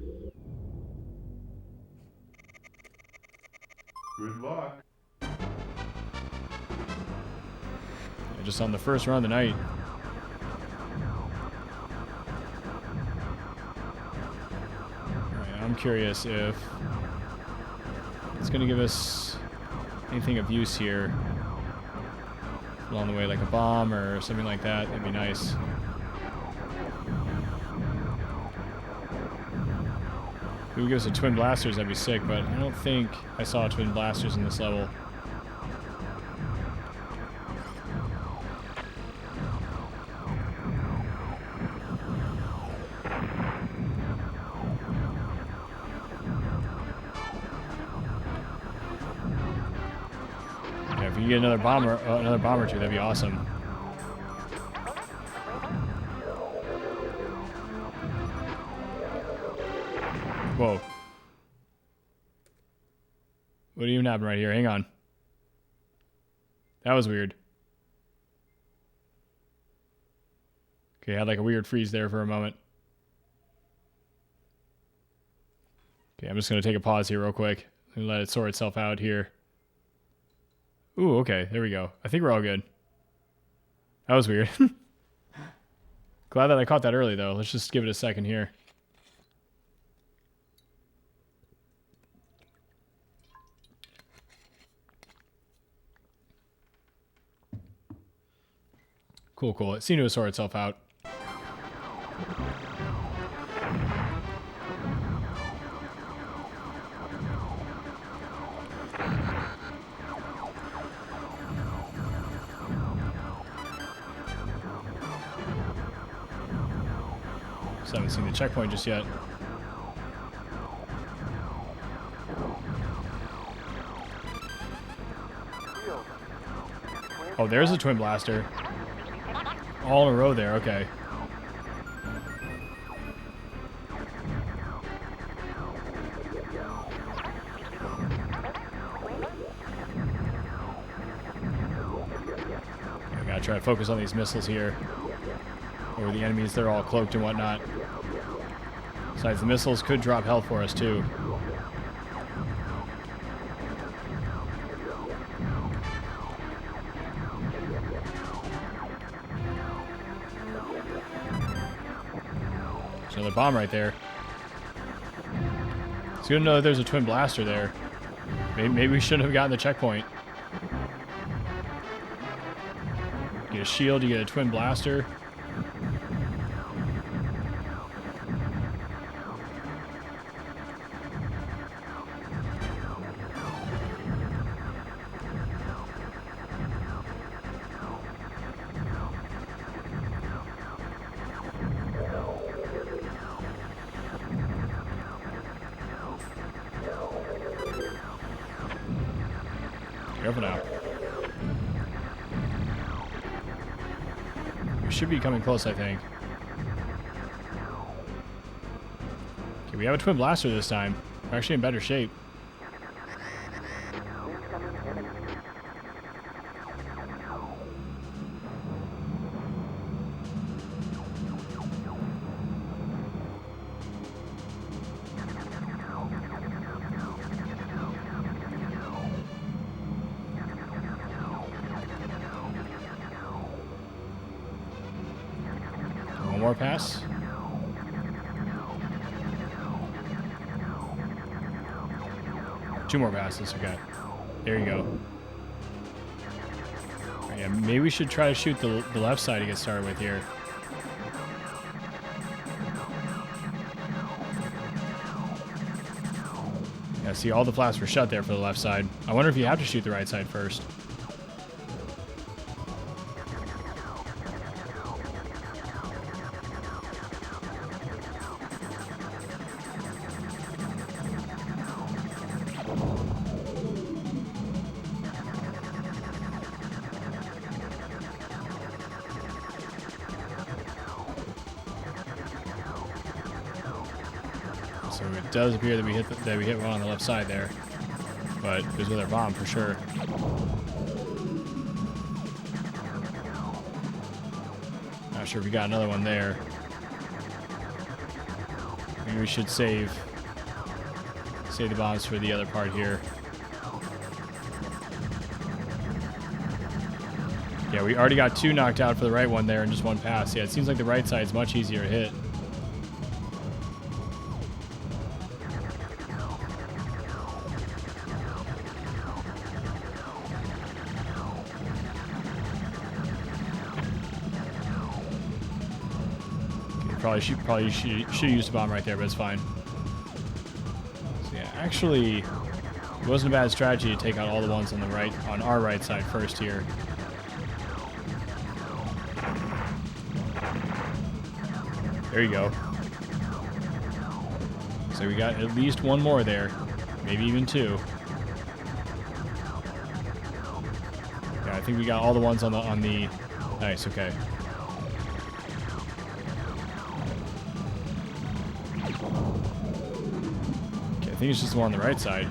Good luck. Yeah, just on the first run of the night. Alright, I'm curious if it's going to give us anything of use here along the way, like a bomb or something like that. That'd be nice. If it would give us a twin blasters, that'd be sick, but I don't think I saw twin blasters in this level. Yeah, if you get another bomb or two, that'd be awesome. Whoa. What even happened right here? Hang on. That was weird. Okay, I had like a weird freeze there for a moment. Okay, I'm just going to take a pause here real quick and let it sort itself out here. Ooh, okay, there we go. I think we're all good. That was weird. Glad that I caught that early, though. Let's just give it a second here. Cool, cool. It seemed to sort itself out. So I haven't seen the checkpoint just yet. Oh, there's a twin blaster. All in a row there, okay. I gotta try to focus on these missiles here. Over the enemies, they're all cloaked and whatnot. Besides, the missiles could drop health for us too. There's another bomb right there. It's good to know that there's a twin blaster there. Maybe we shouldn't have gotten the checkpoint. You get a shield, you get a twin blaster. Careful now. We should be coming close, I think. Okay, we have a twin blaster this time. We're actually in better shape. more pass. Two more passes. Okay. There you go. Yeah, maybe we should try to shoot the left side to get started with here. Yeah, see, all the flaps were shut there for the left side. I wonder if you have to shoot the right side first. So it does appear that we hit one on the left side there, but it was with our bomb for sure. Not sure if we got another one there. Maybe we should save the bombs for the other part here. Yeah, we already got two knocked out for the right one there and just one pass. Yeah, it seems like the right side is much easier to hit. Probably should have used a bomb right there, but it's fine. So yeah, actually, it wasn't a bad strategy to take out all the ones on the right, on our right side first here. There you go. So we got at least one more there, maybe even two. Yeah, I think we got all the ones on the. Nice. Okay. I think it's just the one on the right side.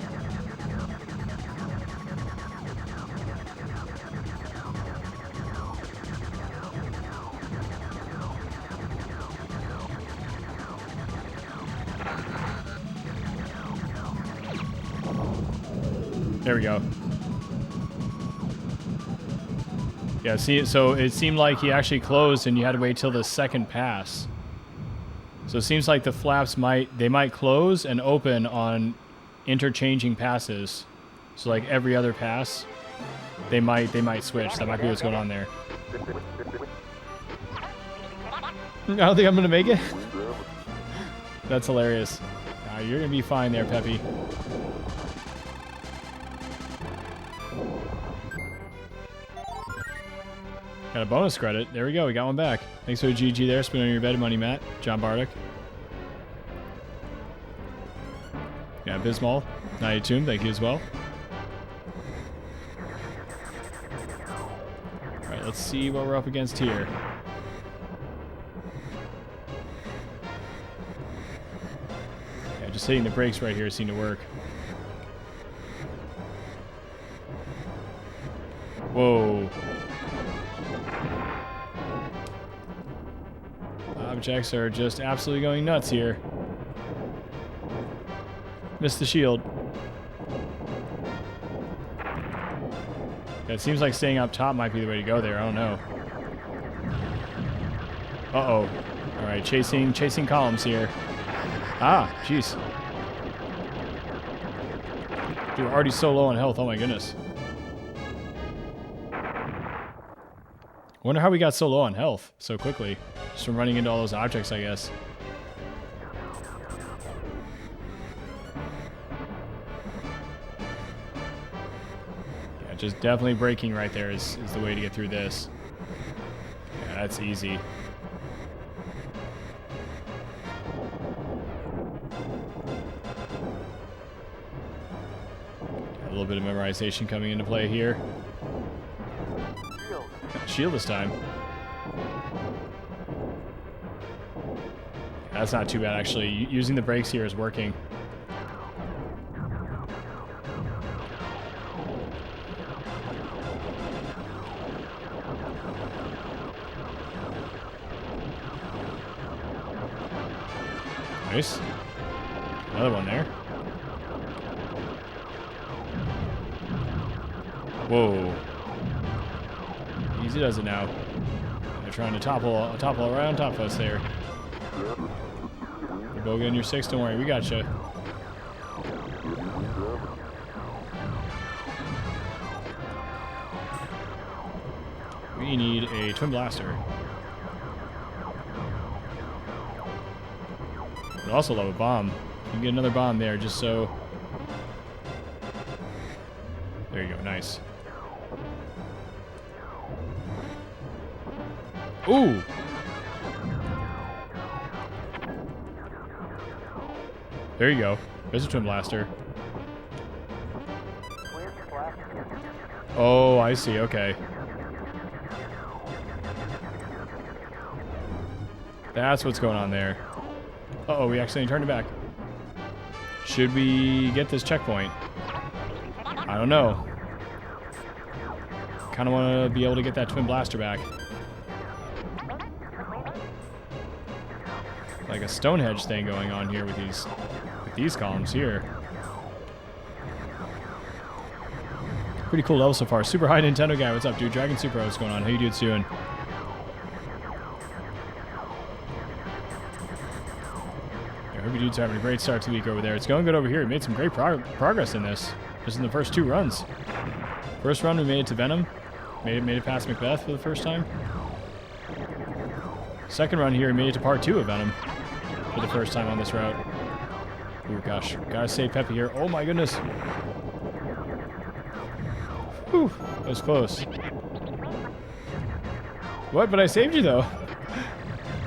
There we go. Yeah, see, so it seemed like he actually closed and you had to wait till the second pass. So it seems like the flaps might close and open on interchanging passes. So like every other pass, they might switch. That might be what's going on there. I don't think I'm gonna make it. That's hilarious. You're gonna be fine there, Peppy. Got a bonus credit. There we go. We got one back. Thanks for the GG there. Spin on your bed money, Matt. John Bardock. Yeah, Bismal. 92. Thank you as well. Alright, let's see what we're up against here. Yeah, just hitting the brakes right here seemed to work. Whoa. Objects are just absolutely going nuts here. Missed the shield. Yeah, it seems like staying up top might be the way to go there. I don't know. Uh-oh. Alright, chasing columns here. Ah, jeez. Dude, we're already so low on health. Oh my goodness. Wonder how we got so low on health so quickly. Just from running into all those objects, I guess. Yeah, just definitely braking right there is the way to get through this. Yeah, that's easy. A little bit of memorization coming into play here. Shield this time. That's not too bad, actually. Using the brakes here is working. Nice. Another one there. Whoa. Easy does it now. trying to topple right on top of us there. Go get in your 6, don't worry, we got you. We need a twin blaster. I'd also love a bomb. You can get another bomb there just so... There you go, nice. Ooh! There you go. There's a twin blaster. Oh, I see, okay. That's what's going on there. Uh-oh, we accidentally turned it back. Should we get this checkpoint? I don't know. Kind of want to be able to get that twin blaster back. Like a Stonehenge thing going on here with these columns here. Pretty cool level so far. Super high Nintendo guy, what's up, dude? Dragon Super, what's going on? How you dudes doing? I hope you dudes are having a great start to the week over there. It's going good over here. We made some great progress in this, just in the first 2 runs. First run, we made it to Venom. Made it past Macbeth for the first time. Second run here, we made it to part 2 of Venom for the first time on this route. Oh gosh, gotta save Peppy here. Oh my goodness. Whew, that was close. What? But I saved you though.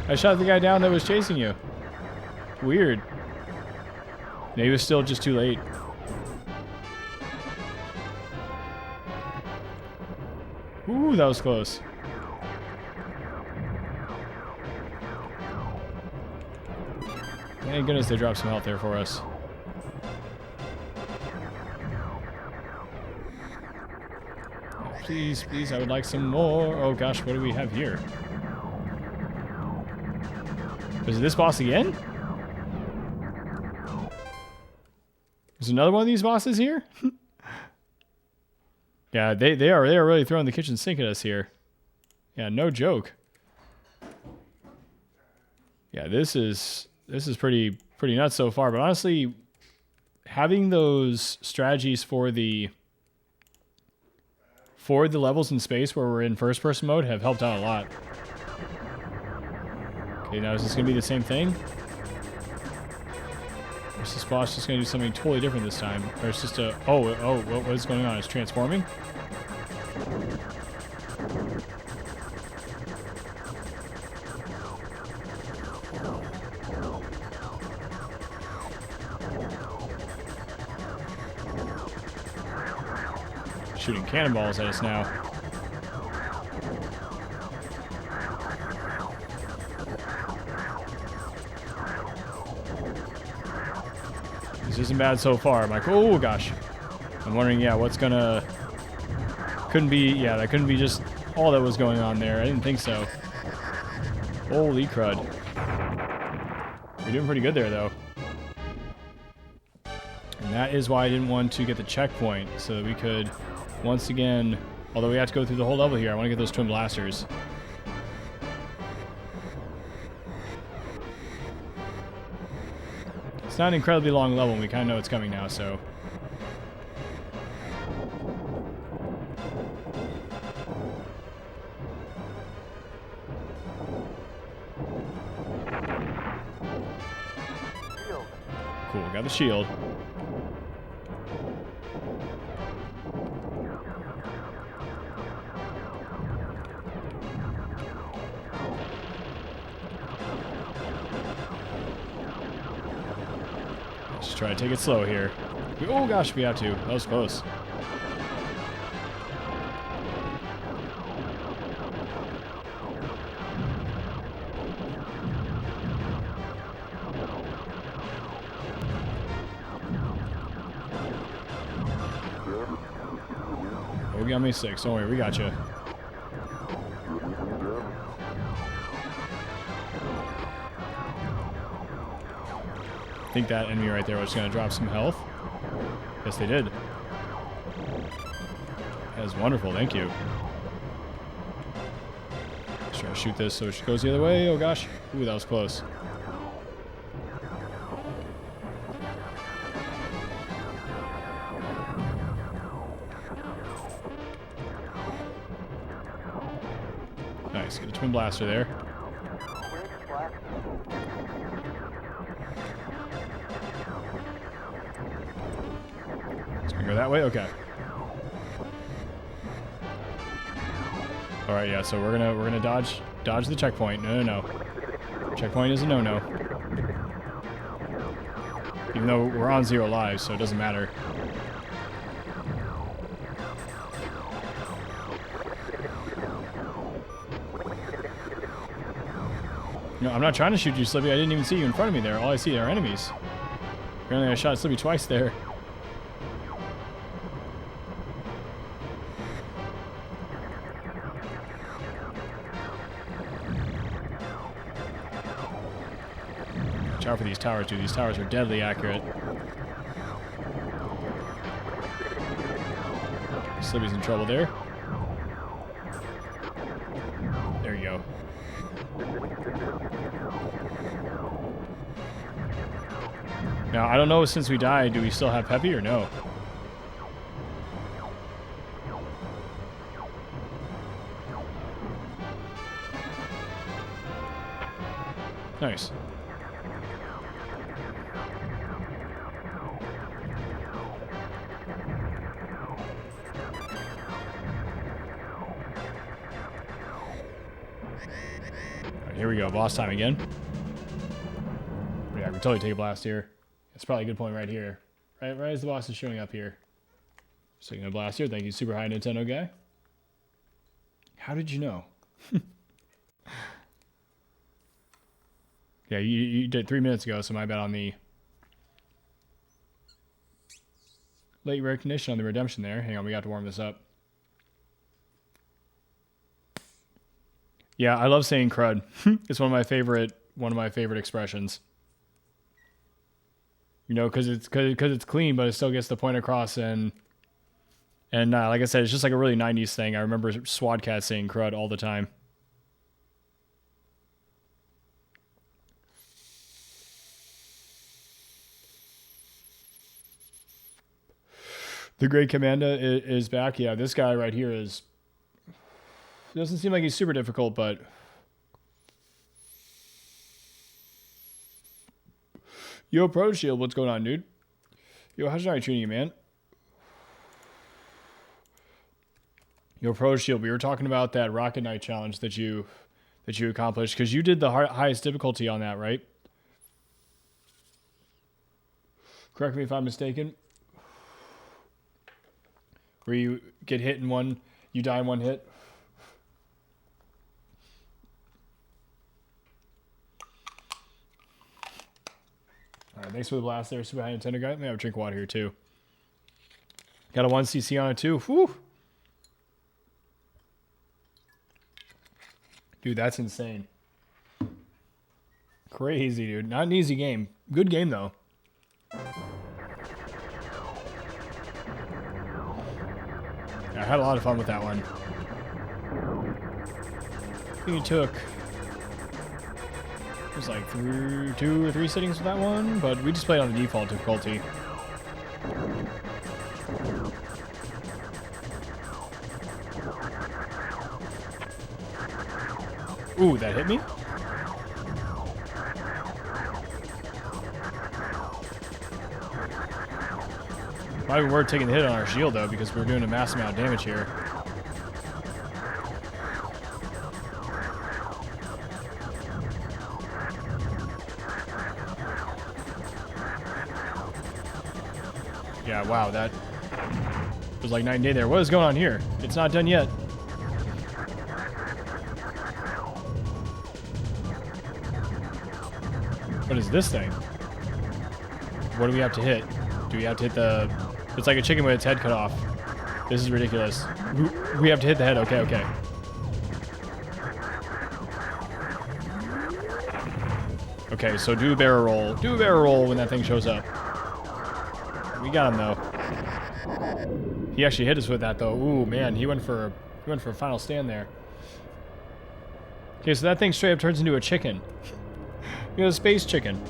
I shot the guy down that was chasing you. Weird. Maybe it was still just too late. Ooh, that was close. Thank goodness they dropped some health there for us. Oh, please, please, I would like some more. Oh gosh, what do we have here? Is it this boss again? Is another one of these bosses here? Yeah, they are really throwing the kitchen sink at us here. Yeah, no joke. Yeah, this is pretty nuts so far, but honestly, having those strategies for the levels in space where we're in first person mode have helped out a lot. Okay, now is this gonna be the same thing? Or is this boss just gonna do something totally different this time? Or it's just a what is going on? It's transforming? Shooting cannonballs at us now. This isn't bad so far. I'm like, oh gosh. I'm wondering, yeah, what's gonna... Couldn't be, yeah, that couldn't be just all that was going on there. I didn't think so. Holy crud. We're doing pretty good there, though. And that is why I didn't want to get the checkpoint, so that we could... Once again, although we have to go through the whole level here, I want to get those twin blasters. It's not an incredibly long level, and we kind of know it's coming now, so... Cool, got the shield. Just try to take it slow here. Oh gosh, we have to. That was close. Oh, we got me 6. Don't worry, we got you. I think that enemy right there was going to drop some health. Yes, they did. That is wonderful, thank you. Let's try to shoot this so it goes the other way. Oh gosh. Ooh, that was close. Nice. Get a twin blaster there. It's gonna go that way? Okay. Alright, yeah, so we're gonna dodge the checkpoint. No. Checkpoint is a no-no. Even though we're on 0 lives, so it doesn't matter. No, I'm not trying to shoot you, Slippy. I didn't even see you in front of me there. All I see are enemies. Apparently I shot Slippy twice there. Watch out for these towers, dude. These towers are deadly accurate. Slippy's in trouble there. There you go. Now, I don't know, since we died, do we still have Peppy or no? Nice. Alright, here we go. Boss time again. Yeah, we totally take a blast here. It's probably a good point right here. Right as the boss is showing up here. Just taking a blast here. Thank you, super high Nintendo guy. How did you know? Yeah, you did 3 minutes ago, so my bad on the late recognition on the redemption there. Hang on, we got to warm this up. Yeah, I love saying crud. It's one of my favorite expressions. You know, because it's clean, but it still gets the point across, and like I said, it's just like a really 90s thing. I remember Swadcat saying crud all the time. The Great Commanda is back. Yeah, this guy right here doesn't seem like he's super difficult, but yo, Pro Shield, what's going on, dude? Yo, how's your night treating you, man? Yo, Pro Shield, we were talking about that Rocket Knight challenge that you accomplished, because you did the highest difficulty on that, right? Correct me if I'm mistaken. Where you get hit in one, you die in one hit. Alright, thanks for the blast there, super high Nintendo guy. Let me have a drink of water here too. Got a 1cc on it too. Whew. Dude, that's insane. Crazy, dude. Not an easy game. Good game though. I had a lot of fun with that one. I think it took, it was like 2 or 3 sittings with that one, but we just played on the default difficulty. Ooh, that hit me? Might be worth taking the hit on our shield, though, because we're doing a massive amount of damage here. Yeah, wow, that was like night and day there. What is going on here? It's not done yet. What is this thing? What do we have to hit? Do we have to hit the... It's like a chicken with its head cut off. This is ridiculous. We have to hit the head. Okay, okay. Okay, so do a barrel roll. Do a barrel roll when that thing shows up. We got him, though. He actually hit us with that, though. Ooh, man, he went for a final stand there. Okay, so that thing straight up turns into a chicken. You know, a space chicken.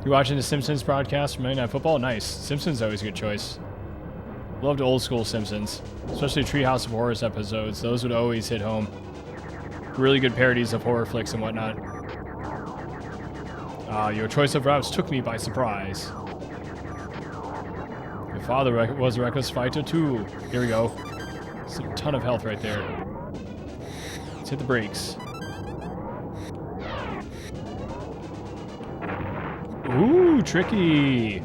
You watching the Simpsons broadcast from Monday Night Football? Nice. Simpsons always a good choice. Loved old school Simpsons, especially Treehouse of Horrors episodes. Those would always hit home. Really good parodies of horror flicks and whatnot. Your choice of routes took me by surprise. Your father was a reckless fighter too. Here we go. It's a ton of health right there. Let's hit the brakes. Ooh, tricky.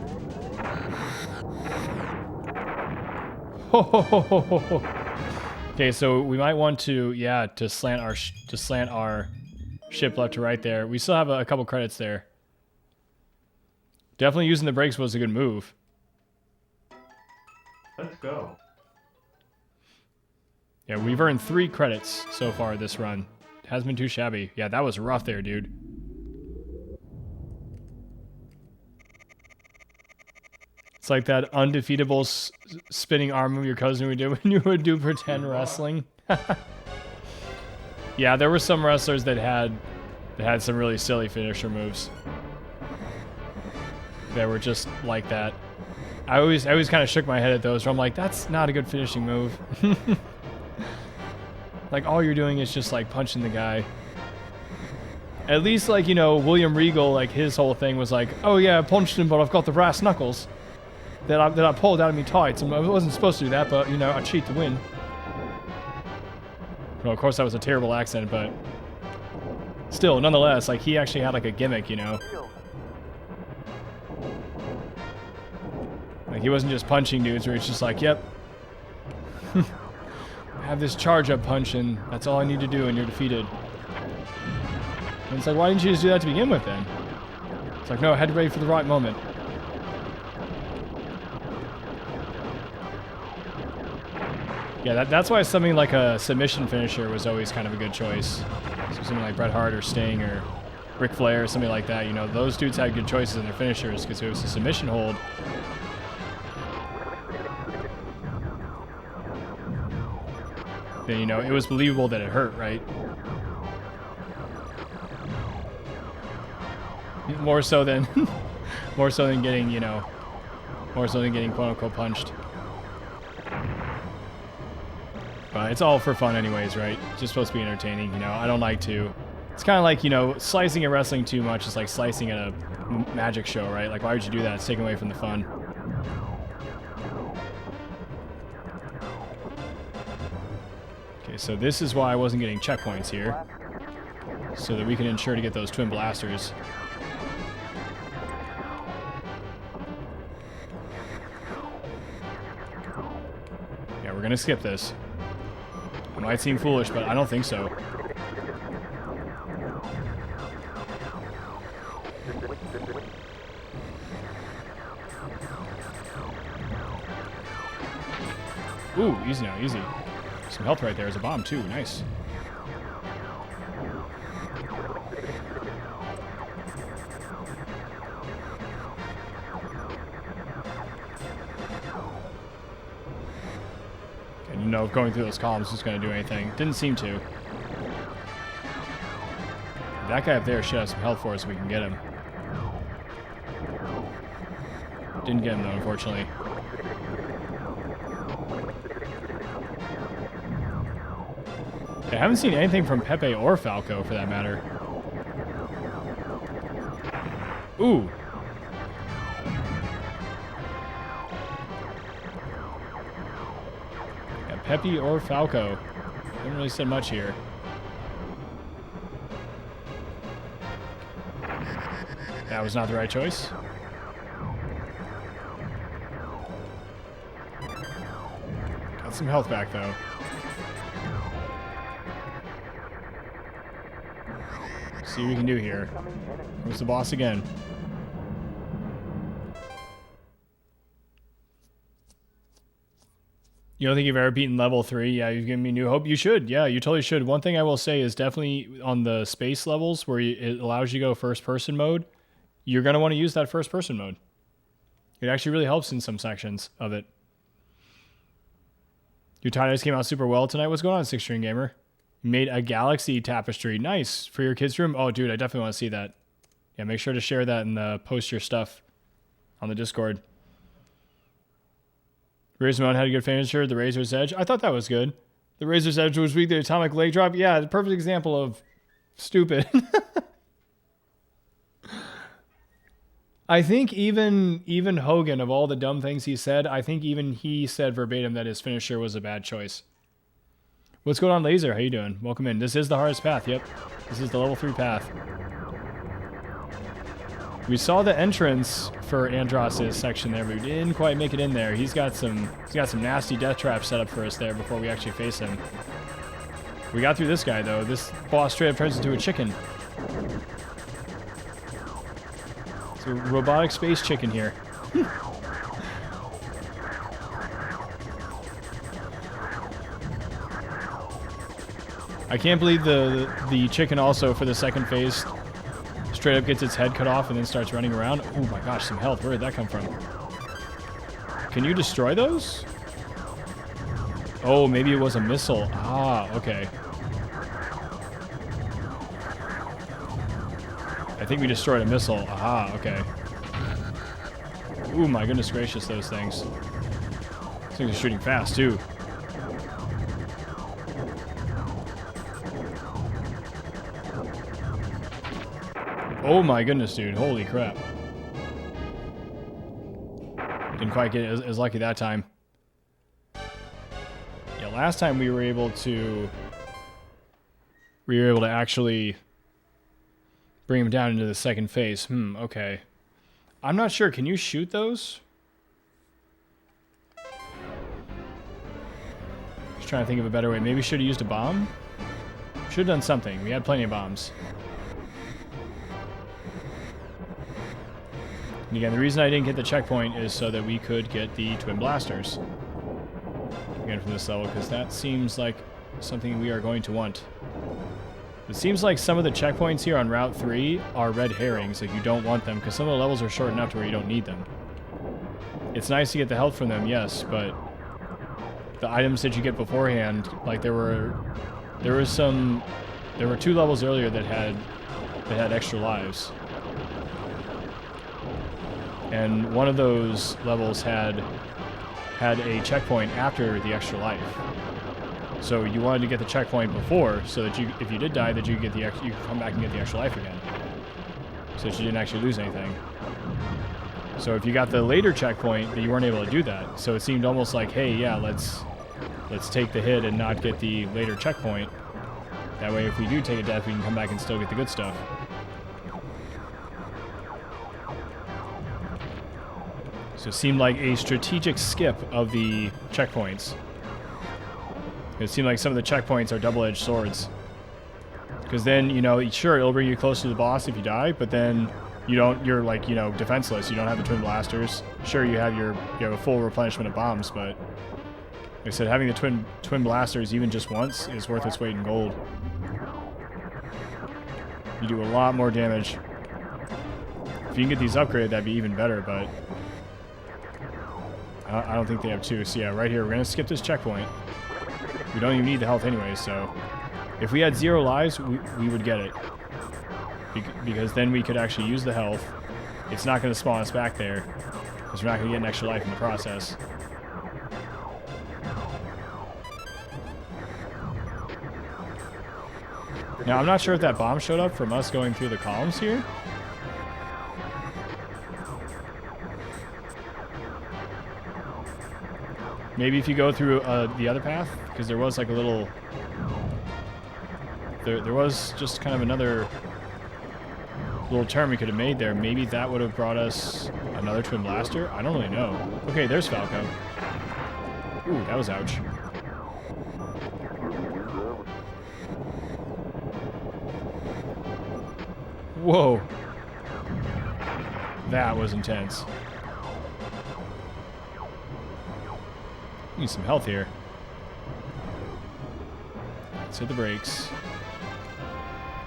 Okay, so we might want to, yeah, to slant our ship left to right there. We still have a couple credits there. Definitely using the brakes was a good move. Let's go. Yeah, we've earned 3 credits so far this run. Hasn't been too shabby. Yeah, that was rough there, dude. It's like that undefeatable spinning arm of your cousin would do when you would do pretend wrestling. Yeah, there were some wrestlers that had some really silly finisher moves. That were just like that. I always kind of shook my head at those where I'm like, that's not a good finishing move. Like, all you're doing is just like punching the guy. At least, like, you know, William Regal, like, his whole thing was like, oh yeah, I punched him, but I've got the brass knuckles that I pulled out of me tights. And I wasn't supposed to do that, but, you know, I cheat to win. Well, of course, that was a terrible accent, but still, nonetheless, like, he actually had, like, a gimmick, you know? Like, he wasn't just punching dudes where he's just like, yep. I have this charge-up punch, and that's all I need to do, and you're defeated. And it's like, why didn't you just do that to begin with, then? It's like, no, I had to wait for the right moment. Yeah, that's why something like a submission finisher was always kind of a good choice. So something like Bret Hart or Sting or Ric Flair or something like that, you know, those dudes had good choices in their finishers because it was a submission hold. Then, you know, it was believable that it hurt, right? More so than getting, you know, more so than getting quote-unquote punched. But it's all for fun anyways, right? It's just supposed to be entertaining, you know? I don't like to... It's kind of like, you know, slicing at wrestling too much is like slicing at a magic show, right? Like, why would you do that? It's taken away from the fun. Okay, so this is why I wasn't getting checkpoints here. So that we can ensure to get those twin blasters. Yeah, we're gonna skip this. It might seem foolish, but I don't think so. Ooh, easy now, easy. Some health right there as a bomb, too. Nice. I didn't know if going through those columns was going to do anything. Didn't seem to. That guy up there should have some health for us so we can get him. Didn't get him, though, unfortunately. I haven't seen anything from Pepe or Falco, for that matter. Ooh. Yeah, Pepe or Falco. Haven't really said much here. That was not the right choice. Got some health back, though. See what we can do here. Where's the boss again? You don't think you've ever beaten level 3? Yeah, you've given me new hope. You should. Yeah, you totally should. One thing I will say is definitely on the space levels where it allows you to go first-person mode, you're going to want to use that first-person mode. It actually really helps in some sections of it. Your Tidus came out super well tonight. What's going on, 6 String Gamer? You made a galaxy tapestry. Nice. For your kids' room? Oh, dude, I definitely want to see that. Yeah, make sure to share that and post your stuff on the Discord. Razor Mountain had a good finisher. The Razor's Edge. I thought that was good. The Razor's Edge was weak. The Atomic Leg Drop. Yeah, the perfect example of stupid. I think even Hogan, of all the dumb things he said, I think even he said verbatim that his finisher was a bad choice. What's going on, Laser? How you doing? Welcome in. This is the hardest path. Yep. This is the level 3 path. We saw the entrance for Andros' section there, but we didn't quite make it in there. He's got some nasty death traps set up for us there before we actually face him. We got through this guy though. This boss straight up turns into a chicken. It's a robotic space chicken here. I can't believe the chicken also for the second phase straight up gets its head cut off and then starts running around. Oh my gosh, some health. Where did that come from? Can you destroy those? Oh, maybe it was a missile. Ah, okay. I think we destroyed a missile. Aha, okay. Ooh, my goodness gracious, those things. These things are shooting fast, too. Oh my goodness, dude. Holy crap. Didn't quite get as lucky that time. Yeah, last time we were able to actually bring him down into the second phase. Okay. I'm not sure. Can you shoot those? Just trying to think of a better way. Maybe should have used a bomb? Should have done something. We had plenty of bombs. And again, the reason I didn't get the checkpoint is so that we could get the twin blasters. Again, from this level, because that seems like something we are going to want. It seems like some of the checkpoints here on Route 3 are red herrings, like you don't want them, because some of the levels are short enough to where you don't need them. It's nice to get the health from them, yes, but the items that you get beforehand, like there were 2 levels earlier that had extra lives. And one of those levels had a checkpoint after the extra life. So you wanted to get the checkpoint before, so that if you did die, that you could come back and get the extra life again, so that you didn't actually lose anything. So if you got the later checkpoint, that you weren't able to do that. So it seemed almost like, hey, yeah, let's take the hit and not get the later checkpoint. That way, if we do take a death, we can come back and still get the good stuff. So it seemed like a strategic skip of the checkpoints. It seemed like some of the checkpoints are double-edged swords. Because then, sure, it'll bring you close to the boss if you die, but then you're like, defenseless. You don't have the twin blasters. Sure, you have a full replenishment of bombs, but like I said, having the twin blasters even just once is worth its weight in gold. You do a lot more damage. If you can get these upgraded, that'd be even better, but I don't think they have 2. So yeah, right here, we're going to skip this checkpoint. We don't even need the health anyway, so if we had 0 lives, we would get it. Because then we could actually use the health. It's not going to spawn us back there, because we're not going to get an extra life in the process. Now, I'm not sure if that bomb showed up from us going through the columns here. Maybe if you go through the other path, because there was like a little... There was just kind of another little turn we could have made there. Maybe that would have brought us another twin blaster? I don't really know. Okay, there's Falco. Ooh, that was ouch. Whoa. That was intense. Need some health here. Let's hit the brakes.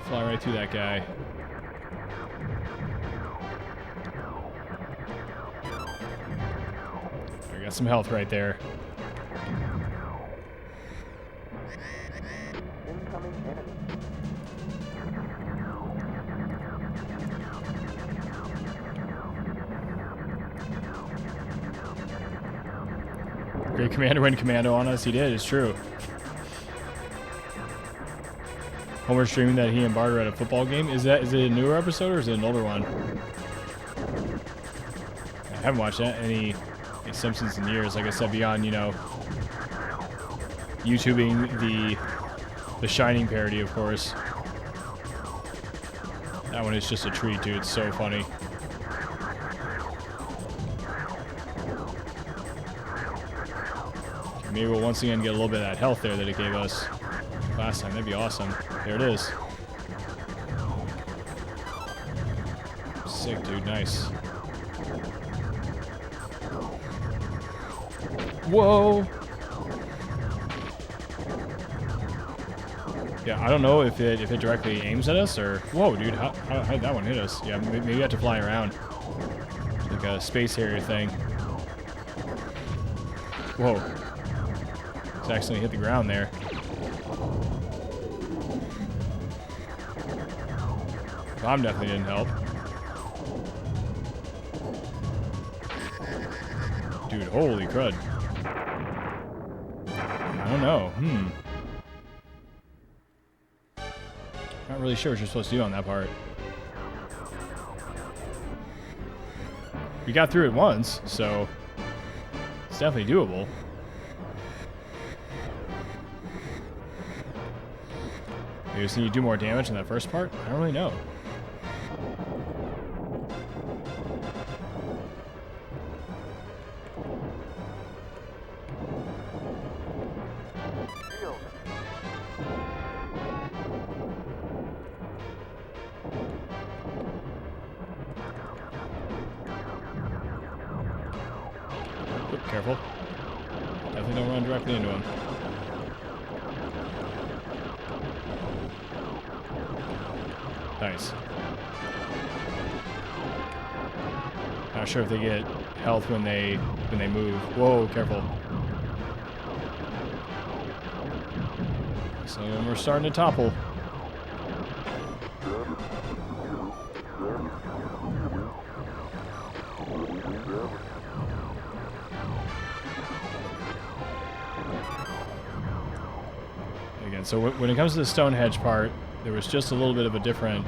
Fly right through that guy. I got some health right there. Incoming Great Commander went commando on us. He did. It's true. Homer streaming that he and Bart are at a football game. Is it a newer episode or is it an older one? I haven't watched any Simpsons in years. Like I said, beyond, you know, YouTubing the Shining parody, of course. That one is just a treat, dude. It's so funny. Okay, maybe we'll once again get a little bit of that health there that it gave us last time. That'd be awesome. There it is. Sick, dude. Nice. Whoa! Yeah, I don't know if it directly aims at us or... Whoa, dude, how did that one hit us? Yeah, maybe you have to fly around. Like a space harrier thing. Whoa. It's accidentally hit the ground there. Bomb definitely didn't help. Dude, holy crud. I don't know. Not really sure what you're supposed to do on that part. We got through it once, so it's definitely doable. You just need to do more damage in that first part? I don't really know. Careful. Definitely don't run directly into him. Nice. Not sure if they get health when they move. Whoa, careful. So we're starting to topple. So when it comes to the Stonehenge part, there was just a little bit of a different,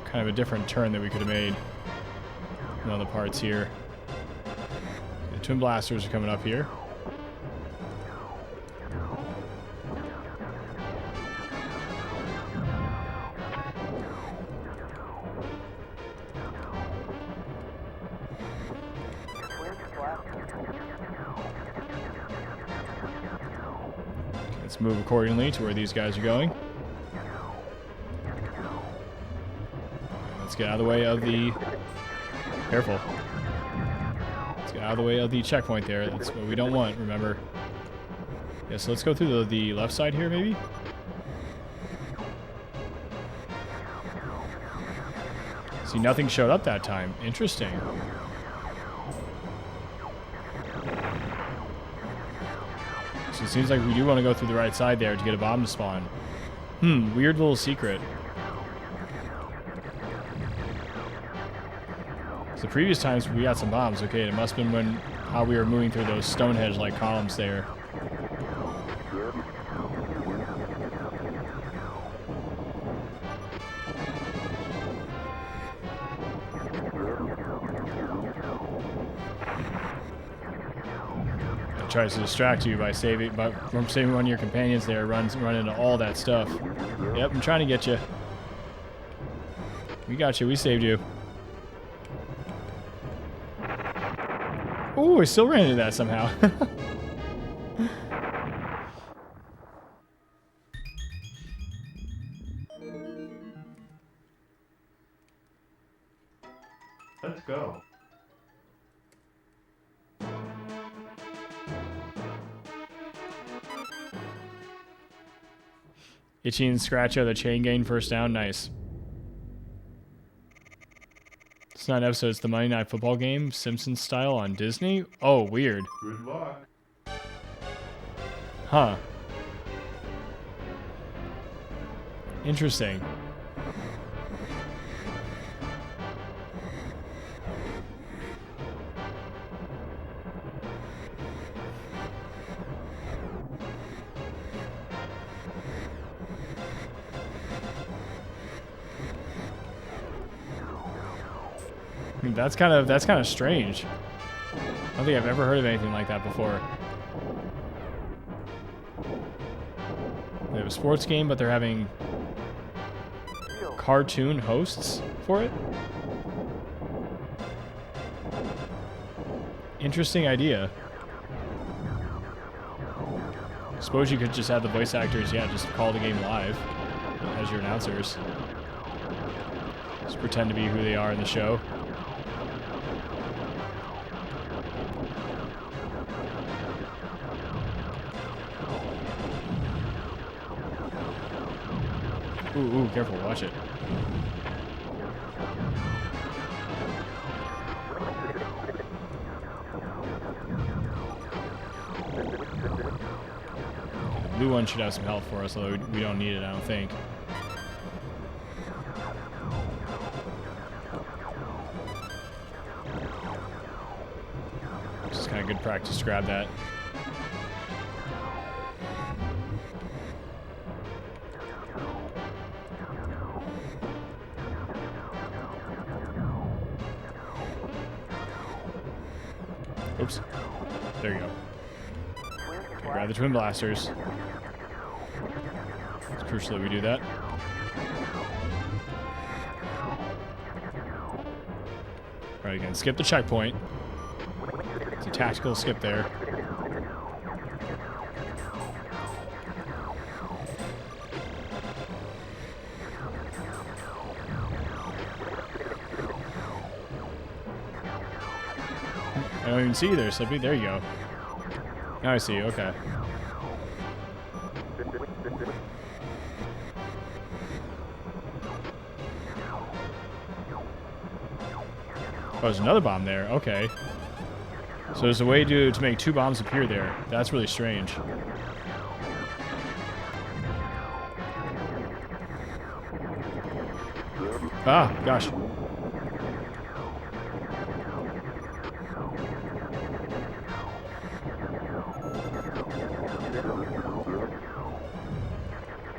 kind of a different turn that we could have made in other parts here. The twin blasters are coming up here. Let's move accordingly to where these guys are going. Let's get out of the way of the... Careful. Let's get out of the way of the checkpoint there. That's what we don't want, remember. Yeah, so let's go through the left side here, maybe? See, nothing showed up that time. Interesting. So it seems like we do want to go through the right side there to get a bomb to spawn. Weird little secret. So the previous times we got some bombs. Okay, it must have been how we were moving through those Stonehenge-like columns there. Tries to distract you by saving one of your companions there, run into all that stuff. Yep, I'm trying to get you. We got you. We saved you. Ooh, I still ran into that somehow. Let's go. Itchy and Scratcho, the chain gang first down. Nice. It's not an episode. It's the Monday Night Football game, Simpsons style on Disney. Oh, weird. Good luck. Huh. Interesting. I mean, that's kind of strange. I don't think I've ever heard of anything like that before. They have a sports game, but they're having cartoon hosts for it? Interesting idea. Suppose you could just have the voice actors, yeah, just call the game live as your announcers. Just pretend to be who they are in the show. Ooh, careful, watch it. The blue one should have some health for us, although we don't need it, I don't think. Just kind of good practice to grab that. Oops. There you go. Okay, grab the twin blasters. It's crucial that we do that. Alright, again, skip the checkpoint. It's a tactical skip there. I don't even see you there, Slippy. There you go. Now I see you. Okay. Oh, there's another bomb there. Okay. So there's a way to make two bombs appear there. That's really strange. Ah, gosh.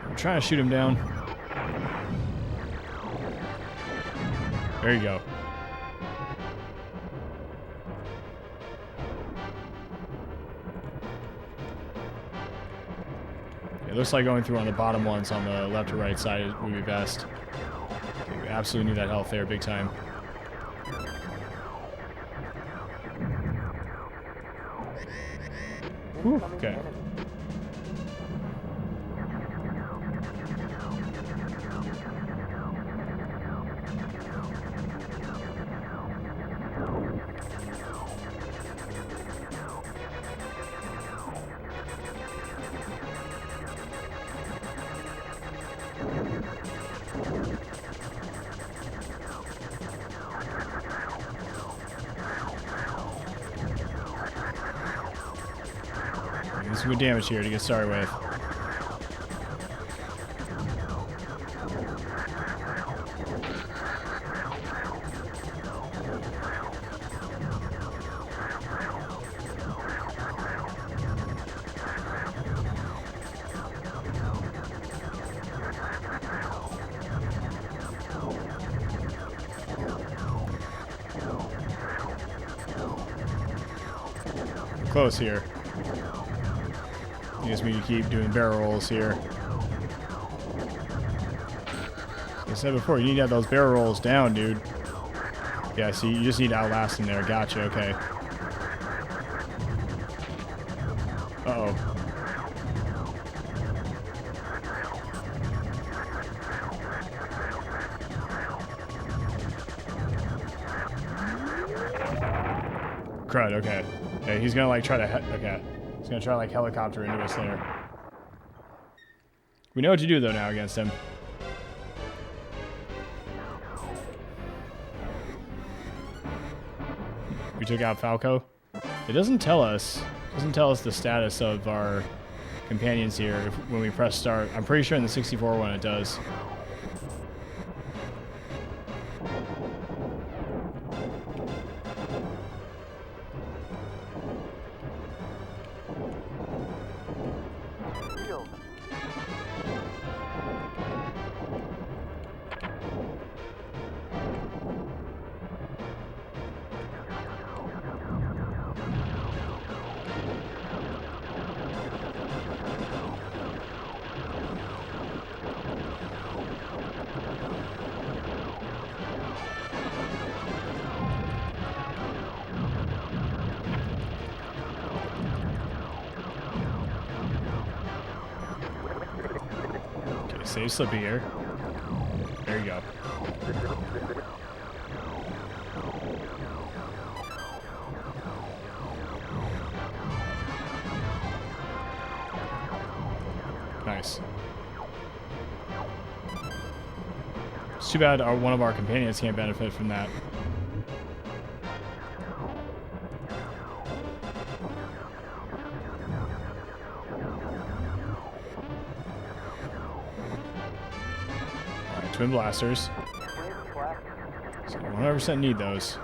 I'm trying to shoot him down. There you go. It looks like going through on the bottom ones on the left or right side would be best. Okay, we absolutely need that health there, big time. Whew, okay. Some good damage here to get started with. Close here. You just need to keep doing barrel rolls here. Like I said before, you need to have those barrel rolls down, dude. Yeah, see, you just need to outlast him there. Gotcha, okay. Uh-oh. Crud, okay. Okay, he's gonna like try to, okay. He's gonna try like helicopter into us there. We know what to do though now against him. We took out Falco. It doesn't tell us the status of our companions here when we press start. I'm pretty sure in the 64 one it does. Save Slippy here. There you go. Nice. It's too bad one of our companions can't benefit from that. Twin blasters. So 100% need those.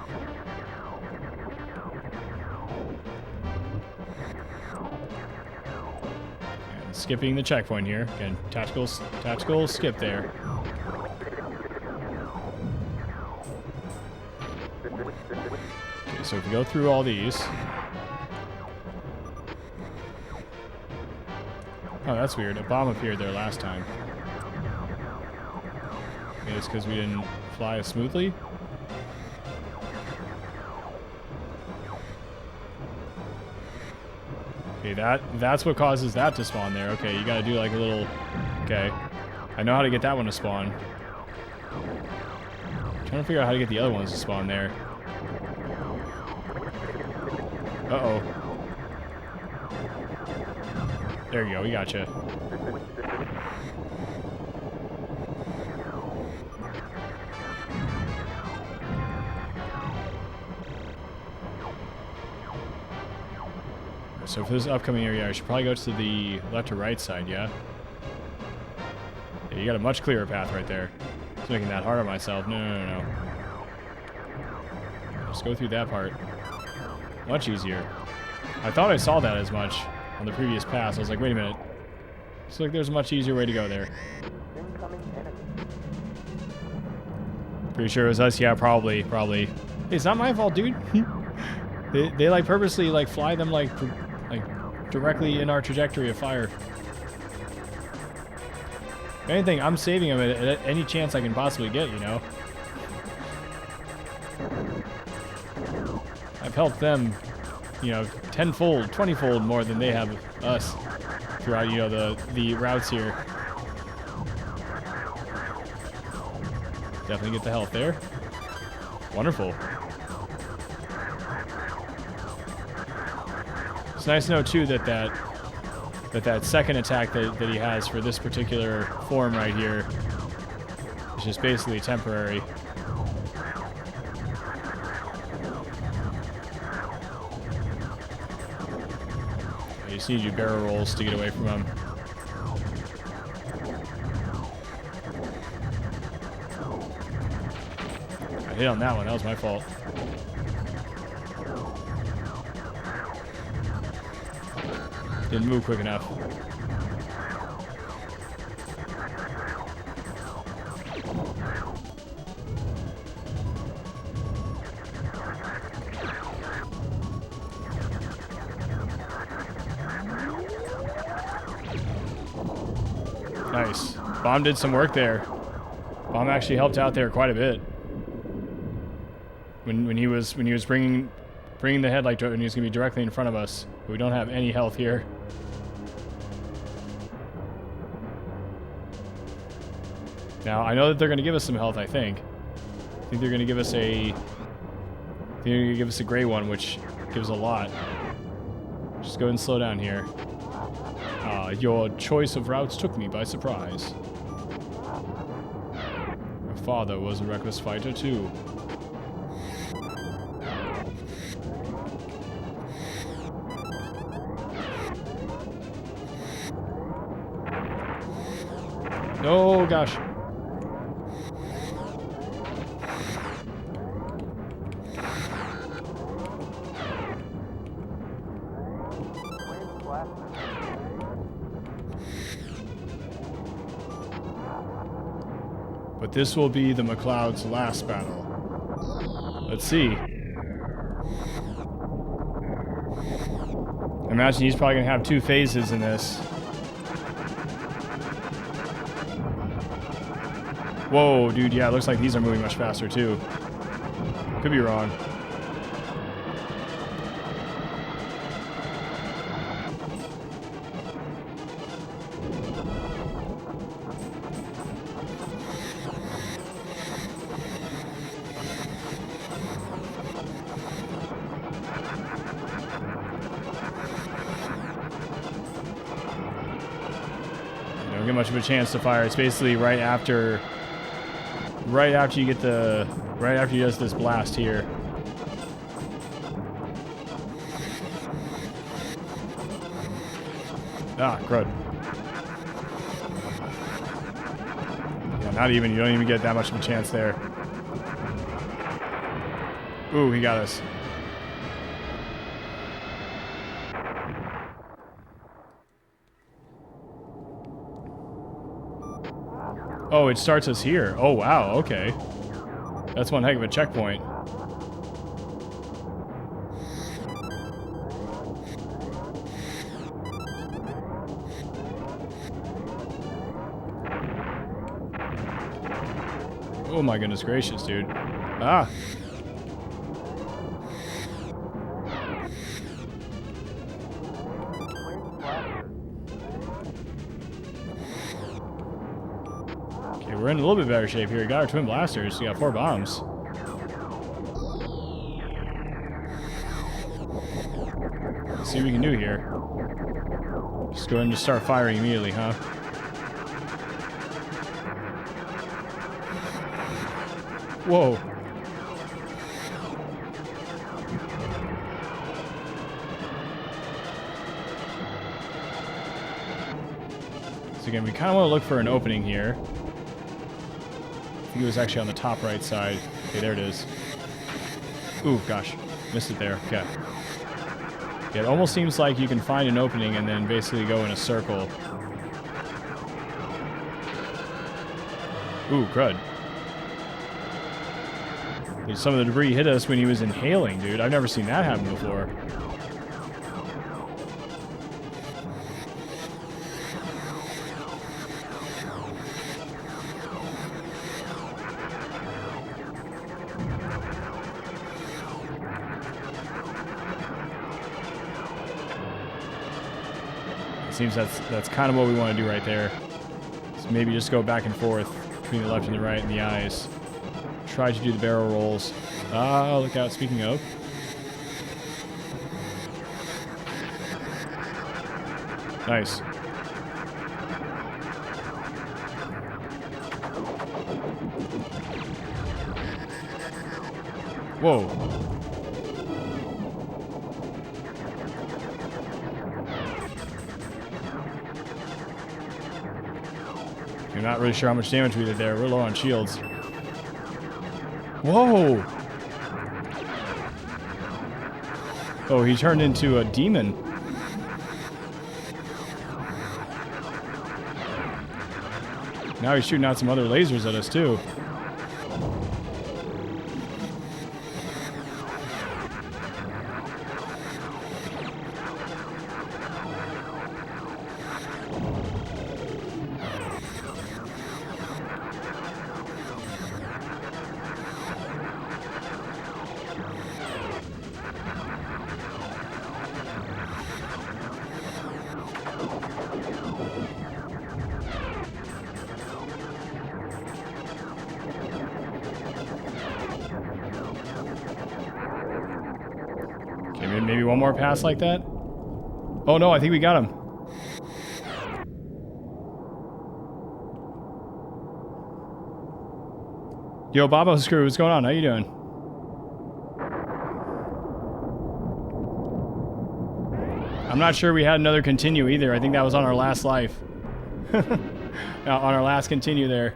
And skipping the checkpoint here. Again, tactical skip there. Okay, so if we go through all these. Oh, that's weird. A bomb appeared there last time. It's because we didn't fly as smoothly. Okay, that's what causes that to spawn there. Okay, you gotta do like a little... Okay. I know how to get that one to spawn. I'm trying to figure out how to get the other ones to spawn there. Uh-oh. There you go, we gotcha. So for this upcoming area, I should probably go to the left or right side, yeah? Yeah, you got a much clearer path right there. Just making that hard on myself. No. Just go through that part. Much easier. I thought I saw that as much on the previous pass. I was like, wait a minute. Looks like there's a much easier way to go there. Pretty sure it was us. Yeah, probably. Hey, it's not my fault, dude. they like purposely like fly them like directly in our trajectory of fire. If anything, I'm saving them at any chance I can possibly get, you know. I've helped them, you know, 10-fold, 20-fold more than they have us throughout, you know, the routes here. Definitely get the health there. Wonderful. It's nice to know too that second attack that he has for this particular form right here is just basically temporary. You just need to do barrel rolls to get away from him. I hit on that one. That was my fault. Didn't move quick enough. Nice. Bomb did some work there. Bomb actually helped out there quite a bit. When he was bringing the headlight and he was gonna be directly in front of us. But we don't have any health here. Now I know that they're gonna give us some health. I think they're gonna give us a gray one, which gives a lot. Just go ahead and slow down here. Your choice of routes took me by surprise. My father was a reckless fighter too. Oh, gosh. But this will be the McCloud's last battle. Let's see. I imagine he's probably going to have 2 phases in this. Whoa, dude, yeah, it looks like these are moving much faster, too. Could be wrong. Don't get much of a chance to fire. It's basically right after you get the, right after he does this blast here. Ah, crud. Yeah, not even, you don't even get that much of a chance there. Ooh, he got us. Oh, it starts us here. Oh, wow, okay. That's one heck of a checkpoint. Oh my goodness gracious, dude. Ah. Okay, we're in a little bit better shape here. We got our twin blasters. We got 4 bombs. Let's see what we can do here. Just go ahead and just start firing immediately, huh? Whoa. So again, we kind of want to look for an opening here. I think it was actually on the top right side. Okay, there it is. Ooh, gosh. Missed it there. Okay. Yeah, it almost seems like you can find an opening and then basically go in a circle. Ooh, crud. Some of the debris hit us when he was inhaling, dude. I've never seen that happen before. It seems that's kind of what we want to do right there. So maybe just go back and forth between the left and the right and the eyes. Try to do the barrel rolls. Ah, look out. Speaking of. Nice. Whoa. I'm not really sure how much damage we did there. We're low on shields. Whoa! Oh, he turned into a demon. Now he's shooting out some other lasers at us, too. Okay, maybe one more pass like that? Oh no, I think we got him. Yo, Bobo Screw, what's going on? How you doing? I'm not sure we had another continue either. I think that was on our last life. on our last continue there.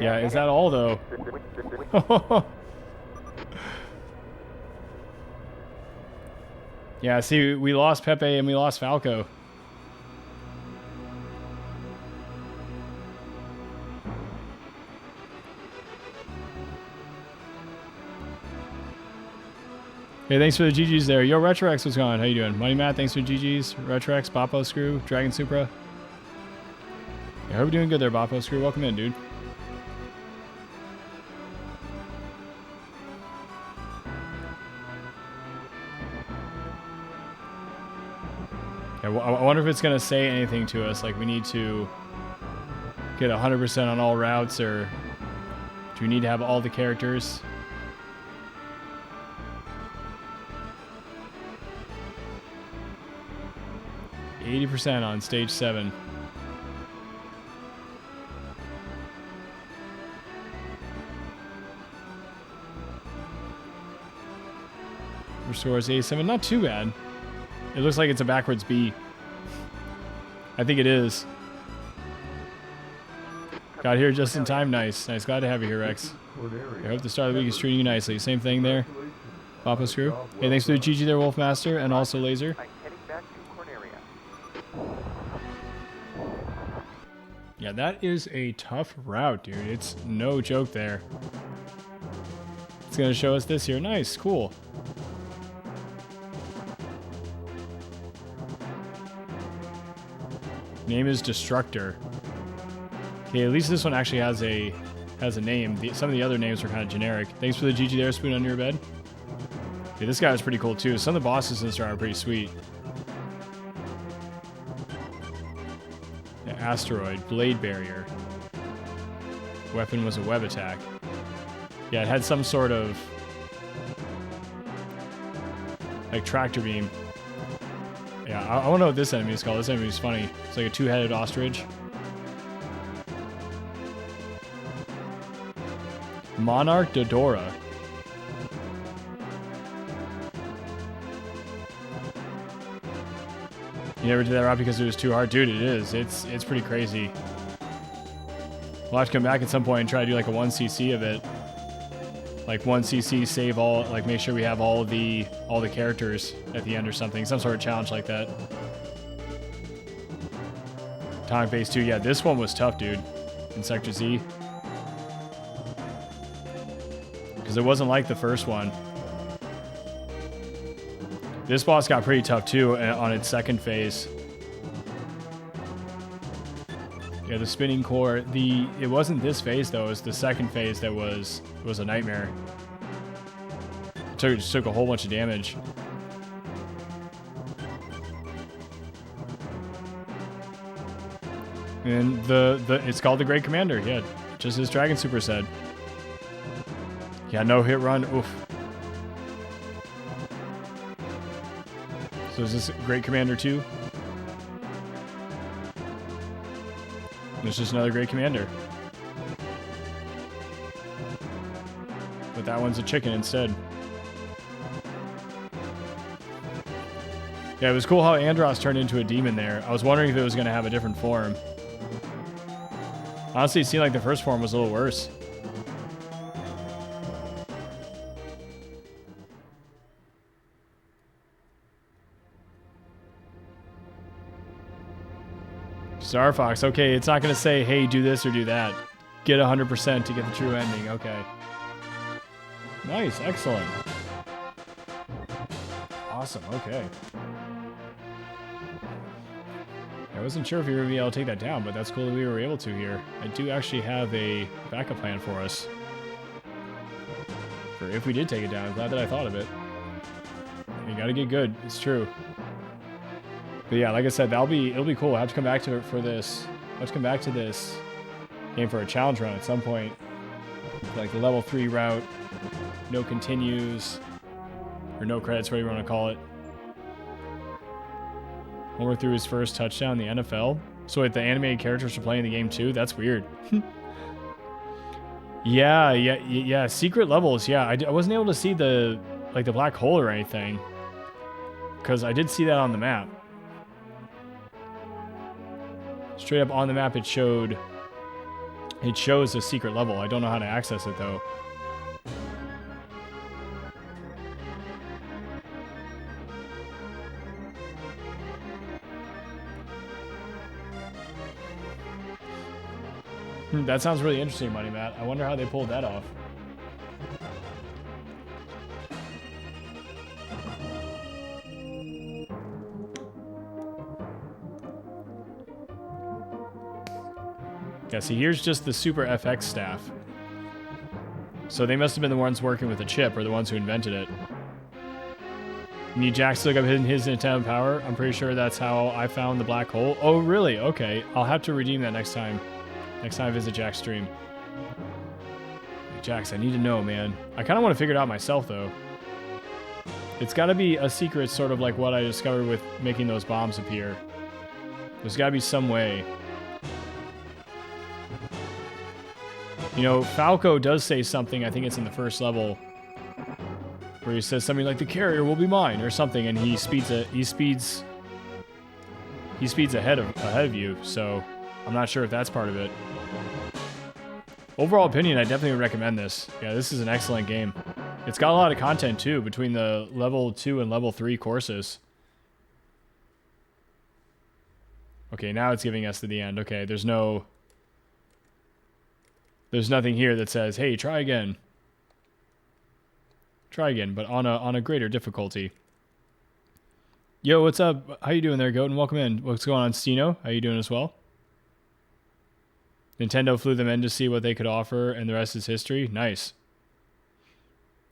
Yeah, is that all though? Yeah, see, we lost Pepe and we lost Falco. Hey, thanks for the GGs there. Yo, Retrox, what's going on? How you doing? Money Matt, thanks for the GGs. Retrox, Boppo Screw, Dragon Supra. Yeah, I hope you're doing good there, Boppo Screw. Welcome in, dude. Yeah, I wonder if it's going to say anything to us, like we need to get 100% on all routes, or do we need to have all the characters? %, on stage 7. Restores A7, not too bad. It looks like it's a backwards B. I think it is. Got here just in time, nice. Nice, glad to have you here, Rex. I hope the start of the week is treating you nicely. Same thing there. Papa Screw. Hey, thanks for the GG there, Wolfmaster, and also Laser. Yeah, that is a tough route, dude. It's no joke there. It's going to show us this here. Nice, cool. Name is Destructor. Okay, at least this one actually has a name. Some of the other names are kind of generic. Thanks for the GG there, Spoon under your bed. Okay, this guy is pretty cool too. Some of the bosses in this are pretty sweet. Asteroid, Blade Barrier. Weapon was a web attack. Yeah, it had some sort of like tractor beam. Yeah, I don't know what this enemy is called. This enemy is funny. It's like a two-headed ostrich. Monarch Dodora. You never did that route because it was too hard? Dude, it is. It's pretty crazy. We'll have to come back at some point and try to do like a 1cc of it. Like 1cc, save all, like make sure we have all the characters at the end or something. Some sort of challenge like that. Atomic Base 2. Yeah, this one was tough, dude. In Sector Z. Because it wasn't like the first one. This boss got pretty tough too on its second phase. Yeah, the spinning core. It wasn't this phase though. It was the second phase that was a nightmare. It took a whole bunch of damage. And it's called the Great Commander. Yeah, just as Dragon Super said. Yeah, no hit run. Oof. So is this Great Commander 2? It's just another Great Commander. But that one's a chicken instead. Yeah, it was cool how Andros turned into a demon there. I was wondering if it was going to have a different form. Honestly, it seemed like the first form was a little worse. Star Fox. Okay, it's not going to say, hey, do this or do that. Get 100% to get the true ending. Okay. Nice. Excellent. Awesome. Okay. I wasn't sure if you were going to be able to take that down, but that's cool that we were able to here. I do actually have a backup plan for us. For if we did take it down. I'm glad that I thought of it. You got to get good. It's true. But yeah, like I said, it'll be cool. I'll have to come back to it for this. Let's come back to this game for a challenge run at some point. Like the level 3 route, no continues, or no credits, whatever you want to call it. Homer threw his first touchdown in the NFL. So wait, the animated characters are playing the game too? That's weird. Yeah. Secret levels. Yeah, I wasn't able to see the black hole or anything, because I did see that on the map. Straight up on the map, it shows a secret level. I don't know how to access it, though. That sounds really interesting, Money Matt. I wonder how they pulled that off. Yeah, see, here's just the Super FX staff. So they must have been the ones working with the chip, or the ones who invented it. You need Jack to look up his Nintendo Power? I'm pretty sure that's how I found the black hole. Oh, really? Okay. I'll have to redeem that next time. Next time I visit Jack's stream. Jax, I need to know, man. I kind of want to figure it out myself, though. It's got to be a secret, sort of like what I discovered with making those bombs appear. There's got to be some way. You know, Falco does say something, I think it's in the first level, where he says something like, the carrier will be mine, or something, and he speeds ahead of you, so I'm not sure if that's part of it. Overall opinion, I definitely would recommend this. Yeah, this is an excellent game. It's got a lot of content, too, between the level 2 and level 3 courses. Okay, now it's giving us to the end. Okay, there's nothing here that says, hey, try again. Try again, but on a greater difficulty. Yo, what's up? How you doing there, Goat? And welcome in. What's going on, Stino? How you doing as well? Nintendo flew them in to see what they could offer, and the rest is history. Nice.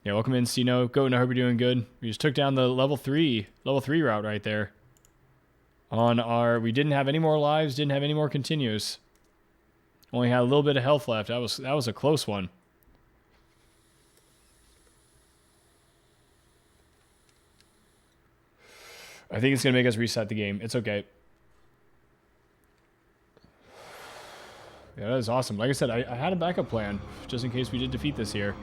Yeah, welcome in, Stino. Goat, I hope you're doing good. We just took down the level 3 route right there. We didn't have any more lives, didn't have any more continues. Only had a little bit of health left. That was a close one. I think it's going to make us reset the game. It's okay. Yeah, that is awesome. Like I said, I had a backup plan, just in case we did defeat this here.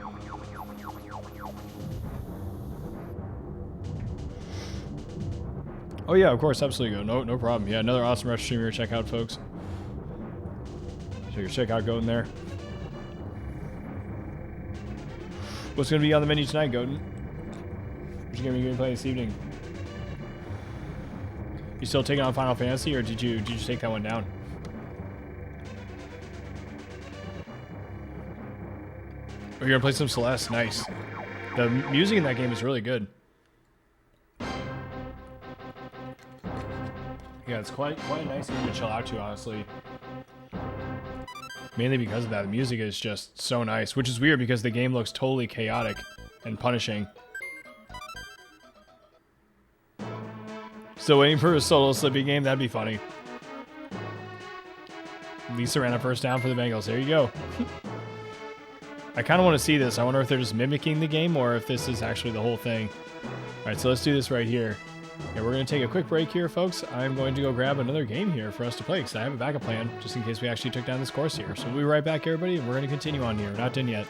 Oh yeah, of course, absolutely. No problem. Yeah, another awesome retro streamer to check out, folks. So check out Goten there. What's going to be on the menu tonight, Goten? What you going to be playing this evening? You still taking on Final Fantasy, or did you take that one down? Oh, you're gonna play some Celeste. Nice. The music in that game is really good. Yeah, it's quite a nice game to chill out to, honestly. Mainly because of that. The music is just so nice, which is weird because the game looks totally chaotic and punishing. Still waiting for a solo Slippy game? That'd be funny. Lisa ran a first down for the Bengals. There you go. I kind of want to see this. I wonder if they're just mimicking the game or if this is actually the whole thing. All right, so let's do this right here. Yeah, we're going to take a quick break here, folks. I'm going to go grab another game here for us to play because I have a backup plan just in case we actually took down this course here. So we'll be right back, everybody, and we're going to continue on here. We're not done yet.